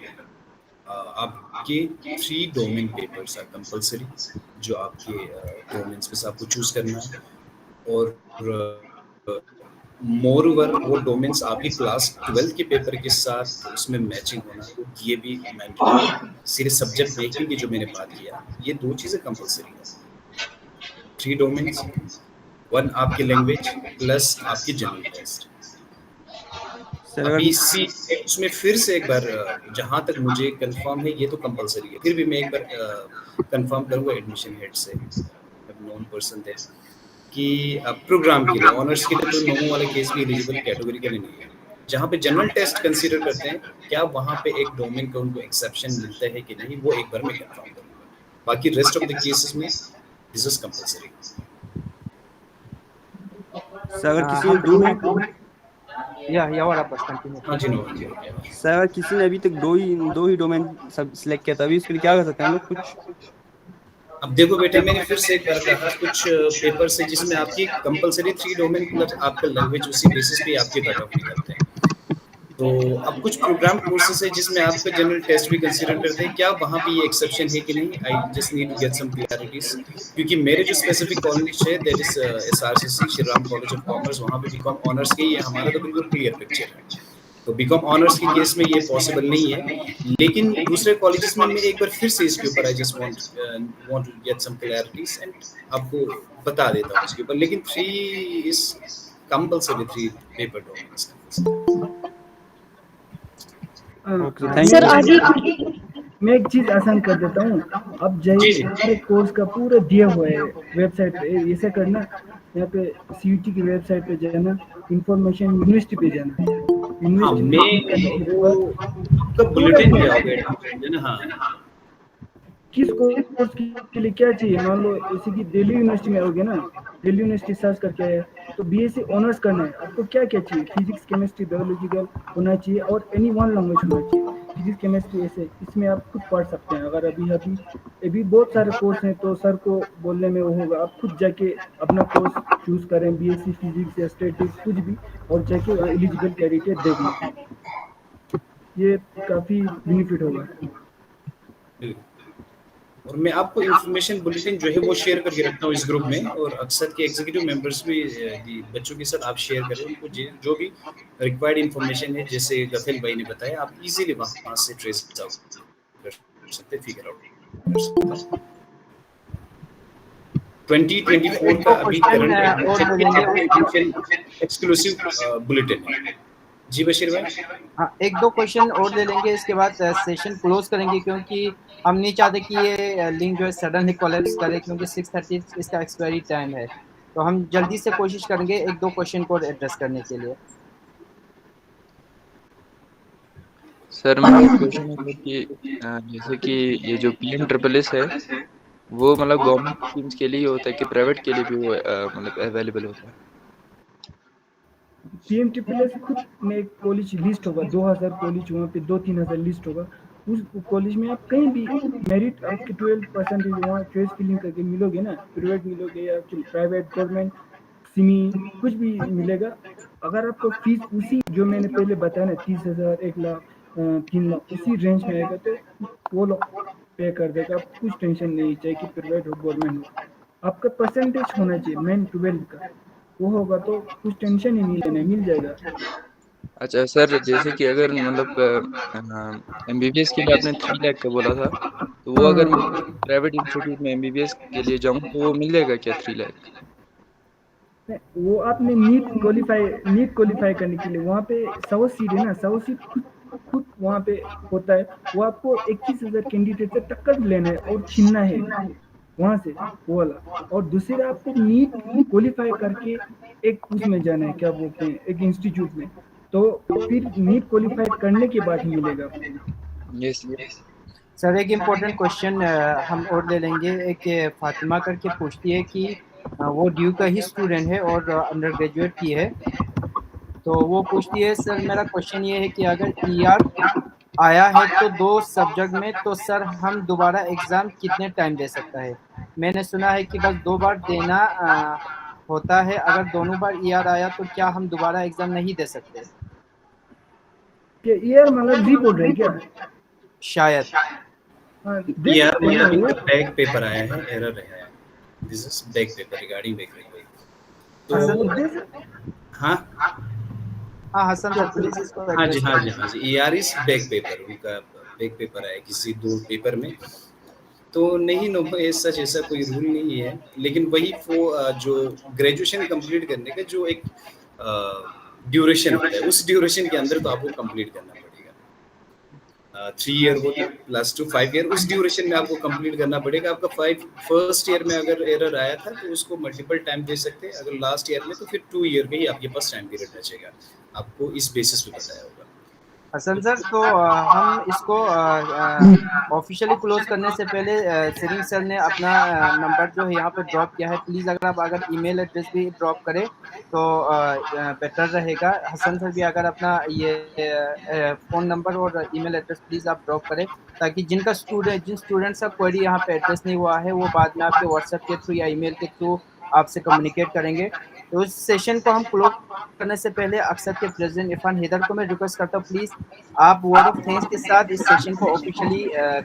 आपके 3 डोमेन पेपर्स आर कंपलसरी, जो आपके डोमेन्स में से आपको चूज करना है, और मोर ओवर वो डोमेन्स आपकी क्लास 12 के पेपर के साथ उसमें मैचिंग होना, ये भी मैंडेटरी है। सिर्फ सब्जेक्ट मेकिंग की जो मैंने बात किया, ये 2 चीज़ें कंपलसरी है। 3 डोमेन्स, 1 आपकी लैंग्वेज प्लस आपकी जनरल टेस्ट।
सर
अभी
अगर
इसी उसमें फिर से एक बार, जहाँ तक मुझे कंफर्म है, ये तो कंपलसरी है, फिर भी मैं एक बार कंफर्म करूँगा एडमिशन हेड से, नॉन पर्सन थे, कि प्रोग्राम के लिए, ऑनर्स के लिए तो नोमो वाला केस भी एलिजिबल कैटेगरी के लिए नहीं है। जहाँ पे जनरल टेस्ट कंसीडर करते हैं, क्या वहाँ पे एक डोमेन का उनको एक्सेप्शन मिलता है कि नहीं, वो एक बार मैं कंफर्म करूँगा। बाकी रेस्ट ऑफ द केसेस में दिस इज कंपलसरी।
सर अगर किसी ने
हम
दो ही
या और आप बस कंटिन्यू।
हाँ जी, नो
सर अगर किसी ने अभी तक दो ही डोमेन सब सिलेक्ट किया था, अभी उसके लिए क्या कर सकते हैं हम लोग कुछ?
अब देखो बेटे, मैंने फिर से एक बार कहा, कुछ पेपर्स है जिसमें आपकी कंपलसरी 3 डोमेन प्लस आपका लैंग्वेज, उसी बेसिस पे आपके कट ऑफ निकलते हैं। तो अब कुछ प्रोग्राम कोर्सेज है जिसमें आपका जनरल टेस्ट भी कंसीडर करते हैं, क्या वहाँ पे ये एक्सेप्शन है कि नहीं? I just need to get some clarities, क्योंकि मेरे जो स्पेसिफिक कॉलेज है that is SRCC Shri Ram college of commerce, वहाँ पे बीकॉम ऑनर्स के ये हमारा तो बिल्कुल क्लियर पिक्चर है। तो बीकॉम ऑनर्स के केस में ये पॉसिबल नहीं है, लेकिन दूसरे कॉलेजेस में मैं एक बार फिर से इसके ऊपर I just want to get some clarities and आपको बता देता हूँ इसके ऊपर। लेकिन 3 is compulsory, 3 paper domains.
Sir आगे
मैं एक चीज आसान कर देता हूँ। अब जय कोर्स का पूरा दिया हुआ है वेबसाइट पे, ऐसे करना, यहाँ पे CUT की वेबसाइट पे जाना, इंफॉर्मेशन यूनिवर्सिटी पे जाना,
बुलेटिन पे आओगे है ना? हाँ,
किस कोर्स के लिए क्या चाहिए। मान लो जैसे कि दिल्ली यूनिवर्सिटी में आओगे ना, दिल्ली यूनिवर्सिटी सर्च करके आए तो BSc ऑनर्स करना है, आपको क्या क्या चाहिए? फिजिक्स, केमिस्ट्री, बायोलॉजिकल होना चाहिए और एनी वन लैंग्वेज होना चाहिए। फिजिक्स, केमिस्ट्री ऐसे इसमें आप खुद पढ़ सकते हैं। अगर अभी बहुत सारे कोर्स हैं तो सर को बोलने में वो होगा, आप खुद जाके अपना कोर्स चूज करें, BSc फिजिक्स या स्टैटिस्टिक्स कुछ भी, और जाके एलिजिबल क्राइटेरिया देख लें। ये काफ़ी बेनिफिट होगा।
और मैं आपको इन्फॉर्मेशन बुलेटिन जो है वो शेयर करके रखता हूँ इस ग्रुप में, और अक्सर के एग्जीक्यूटिव मेंबर्स भी बच्चों के साथ आप शेयर करें, उनको जो भी रिक्वायर्ड इन्फॉर्मेशन है, जैसे गफिल भाई ने बताया, आप इजीली वहाँ से ट्रेस आउट कर सकते, फिगर आउट कर सकते। 2024 का अभी करंट एक्सक्लूसिव बुलेटिन है। जी बशीर भाई,
हाँ, 1-2 क्वेश्चन और ले लेंगे, इसके बाद सेशन क्लोज करेंगे, क्योंकि हम नहीं चाहते कि ये लिंक जो है सडनली कोलैप्स करे, क्योंकि 6:30 इसका एक्सपायरी टाइम है। तो हम जल्दी से कोशिश करेंगे 1-2 क्वेश्चन को एड्रेस करने के लिए।
सर मेरा क्वेश्चन है कि जैसे कि ये जो PMSSS है वो मतलब गवर्नमेंट स्कीम्स के लिए होता है कि प्राइवेट के लिए भी वो मतलब अवेलेबल होता है?
PMSSS खुद में एक कॉलेज लिस्ट होगा, 2000 कॉलेज, वहाँ पे 2-3 हज़ार लिस्ट होगा। उस कॉलेज में आप कहीं भी मेरिट आपके 12% वहाँ चॉइस फिलिंग करके मिलोगे ना, प्राइवेट मिलोगे या प्राइवेट, गवर्नमेंट, सिमी, कुछ भी मिलेगा। अगर आपको फीस उसी जो मैंने पहले बताया ना, 30,000, 1 लाख, 3 लाख, उसी रेंज में आएगा तो वो लोग पे कर देगा। आपको कुछ टेंशन नहीं चाहिए कि प्राइवेट हो गवर्नमेंट हो, आपका परसेंटेज होना चाहिए मेन 12 का, वो होगा तो कुछ टेंशन ही नहीं लेना, मिल जाएगा।
अच्छा सर, जैसे कि अगर मतलब MBBS के लिए आपने 3 लाख का बोला था, तो वो अगर मैं प्राइवेट इंस्टीट्यूट में MBBS के लिए जाऊँ तो वो मिल जाएगा क्या 3 लाख?
वो आपने नीट क्वालिफाई करने के लिए वहाँ पे 100 सीट है ना, 100 सीट खुद वहाँ पे होता है। वो आपको 21,000 कैंडिडेट से टक्कर लेना है और छीनना है वहाँ से वो वाला, और दूसरा आपको नीट क्वालिफाई करके एक उसमें जाना है, क्या बोलते हैं, एक इंस्टीट्यूट में, तो फिर नीट क्वालिफाई करने के बाद ही मिलेगा आपको।
यस।
सर एक इम्पोर्टेंट क्वेश्चन हम और ले लेंगे। एक फातिमा करके पूछती है कि वो ड्यू का ही स्टूडेंट है और अंडर ग्रेजुएट की है। तो वो पूछती है, सर मेरा क्वेश्चन ये है कि अगर ER आया है तो 2 सब्जेक्ट में, तो सर हम दोबारा एग्ज़ाम कितने टाइम दे सकता है? मैंने सुना है कि बस 2 बार देना होता है। अगर दोनों बार ईआर आया तो क्या हम दोबारा एग्जाम नहीं दे सकते?
कि ईयर मतलब री बोल रहे हैं क्या?
शायद।
हाँ, दे
यार
सकते हैं
मतलब
वो।
बैक पेपर आया है, एरर है, this is back paper regarding back paper.
हाँ,
तो
वो दे सकते।
हाँ
हाँ हसन सर प्लीज इसको
हाँ जी
एड्रेस
हाँ जी
करिए।
हाँ जी, ईआर इज बैक पेपर, उनका बैक पेपर आया किसी 2 पेपर में। तो नहीं, नो सच ऐसा कोई रूल नहीं है, लेकिन वही वो जो ग्रेजुएशन कंप्लीट करने का जो एक ड्यूरेशन होता है, उस ड्यूरेशन के अंदर तो आपको कंप्लीट करना पड़ेगा। 3 ईयर हो तो प्लस टू 5 ईयर, उस ड्यूरेशन में आपको कंप्लीट करना पड़ेगा। आपका 5 फर्स्ट ईयर में अगर एरर आया था तो उसको मल्टीपल टाइम दे सकते हैं, अगर लास्ट ईयर में तो फिर 2 ईयर में ही आपके पास टाइम पीरियड बचेगा। आपको इस बेसिस पे बताया होगा।
हसन सर तो हम इसको ऑफिशियली क्लोज करने से पहले सरीन सर ने अपना नंबर जो है यहाँ पे ड्रॉप किया है। प्लीज़ अगर ईमेल एड्रेस भी ड्रॉप करे तो बेटर रहेगा। हसन सर भी अगर अपना ये फ़ोन नंबर और ईमेल एड्रेस प्लीज़ आप ड्रॉप करें, ताकि जिन स्टूडेंट्स का क्वेरी यहाँ पे एड्रेस नहीं हुआ है वो बाद में आपके व्हाट्सएप के थ्रू या ईमेल के थ्रू आपसे कम्युनिकेट करेंगे। तो इस सेशन को हम क्लोज करने से पहले अक्सर के प्रेसिडेंट इरफान हैदर को मैं रिक्वेस्ट करता हूँ, प्लीज आप वर्ड ऑफ थैंक्स के साथ इस सेशन को ऑफिशियली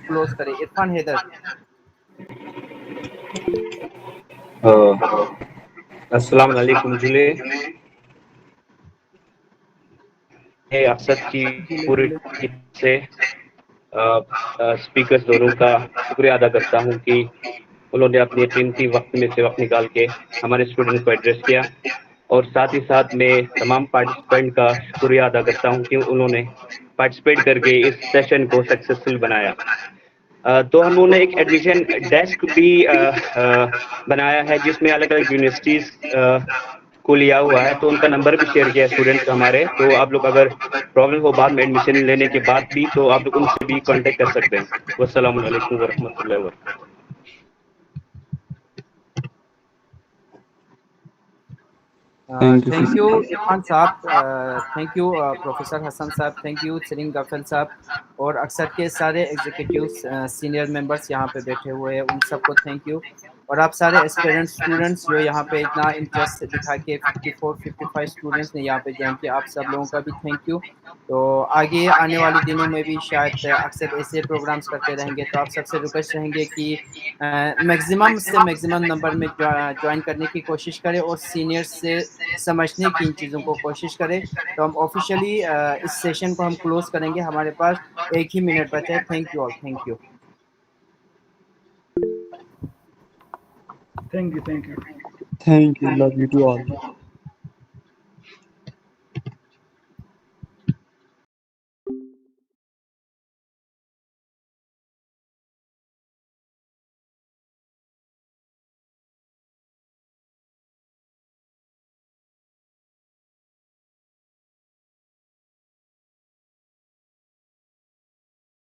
क्लोज करें। इरफान हैदर।
अस्सलाम वालेकुम जुले। अक्सर की पूरी टीम से स्पीकर्स दोनों का शुक्रिया अदा करता हूं कि उन्होंने अपने कीमती वक्त में से वक्त निकाल के हमारे स्टूडेंट को एड्रेस किया, और साथ ही साथ मैं तमाम पार्टिसिपेंट का शुक्रिया अदा करता हूं कि उन्होंने पार्टिसिपेट करके इस सेशन को सक्सेसफुल बनाया। तो हम उन्होंने एक एडमिशन डेस्क भी बनाया है जिसमें अलग अलग यूनिवर्सिटीज को लिया हुआ है, तो उनका नंबर भी शेयर किया है स्टूडेंट्स का हमारे। तो आप लोग अगर प्रॉब्लम हो बाद में एडमिशन लेने के बाद भी, तो आप लोग उनसे भी कांटेक्ट कर सकते हैं। वस्सलामु अलैकुम वरहमतुल्लाहि वबरकातुहू।
थैंक यू इरफान साहब, थैंक यू प्रोफेसर हसन साहब, थैंक यू सलीम गफल साहब, और अक्सर के सारे एग्जीक्यूटिव्स सीनियर मेंबर्स यहाँ पे बैठे हुए हैं, उन सबको थैंक यू। और आप सारे एस्पिरेंट स्टूडेंट्स जो यहाँ पे इतना इंटरेस्ट दिखा के 54-55 स्टूडेंट्स ने यहाँ पे ज्वाइन किया, आप सब लोगों का भी थैंक यू। तो आगे आने वाले दिनों में भी शायद अक्सर ऐसे प्रोग्राम्स करते रहेंगे, तो आप सबसे रिक्वेस्ट रहेंगे कि मैक्सिमम से मैक्सिमम नंबर में ज्वाइन करने की कोशिश करें और सीनियर्स से समझने की इन चीज़ों को कोशिश करें। तो हम ऑफिशियली इस सेशन को हम क्लोज करेंगे, हमारे पास 1 ही मिनट बचा है। Thank you all, thank you.
Thank you, thank you.
Thank you. Love you to all.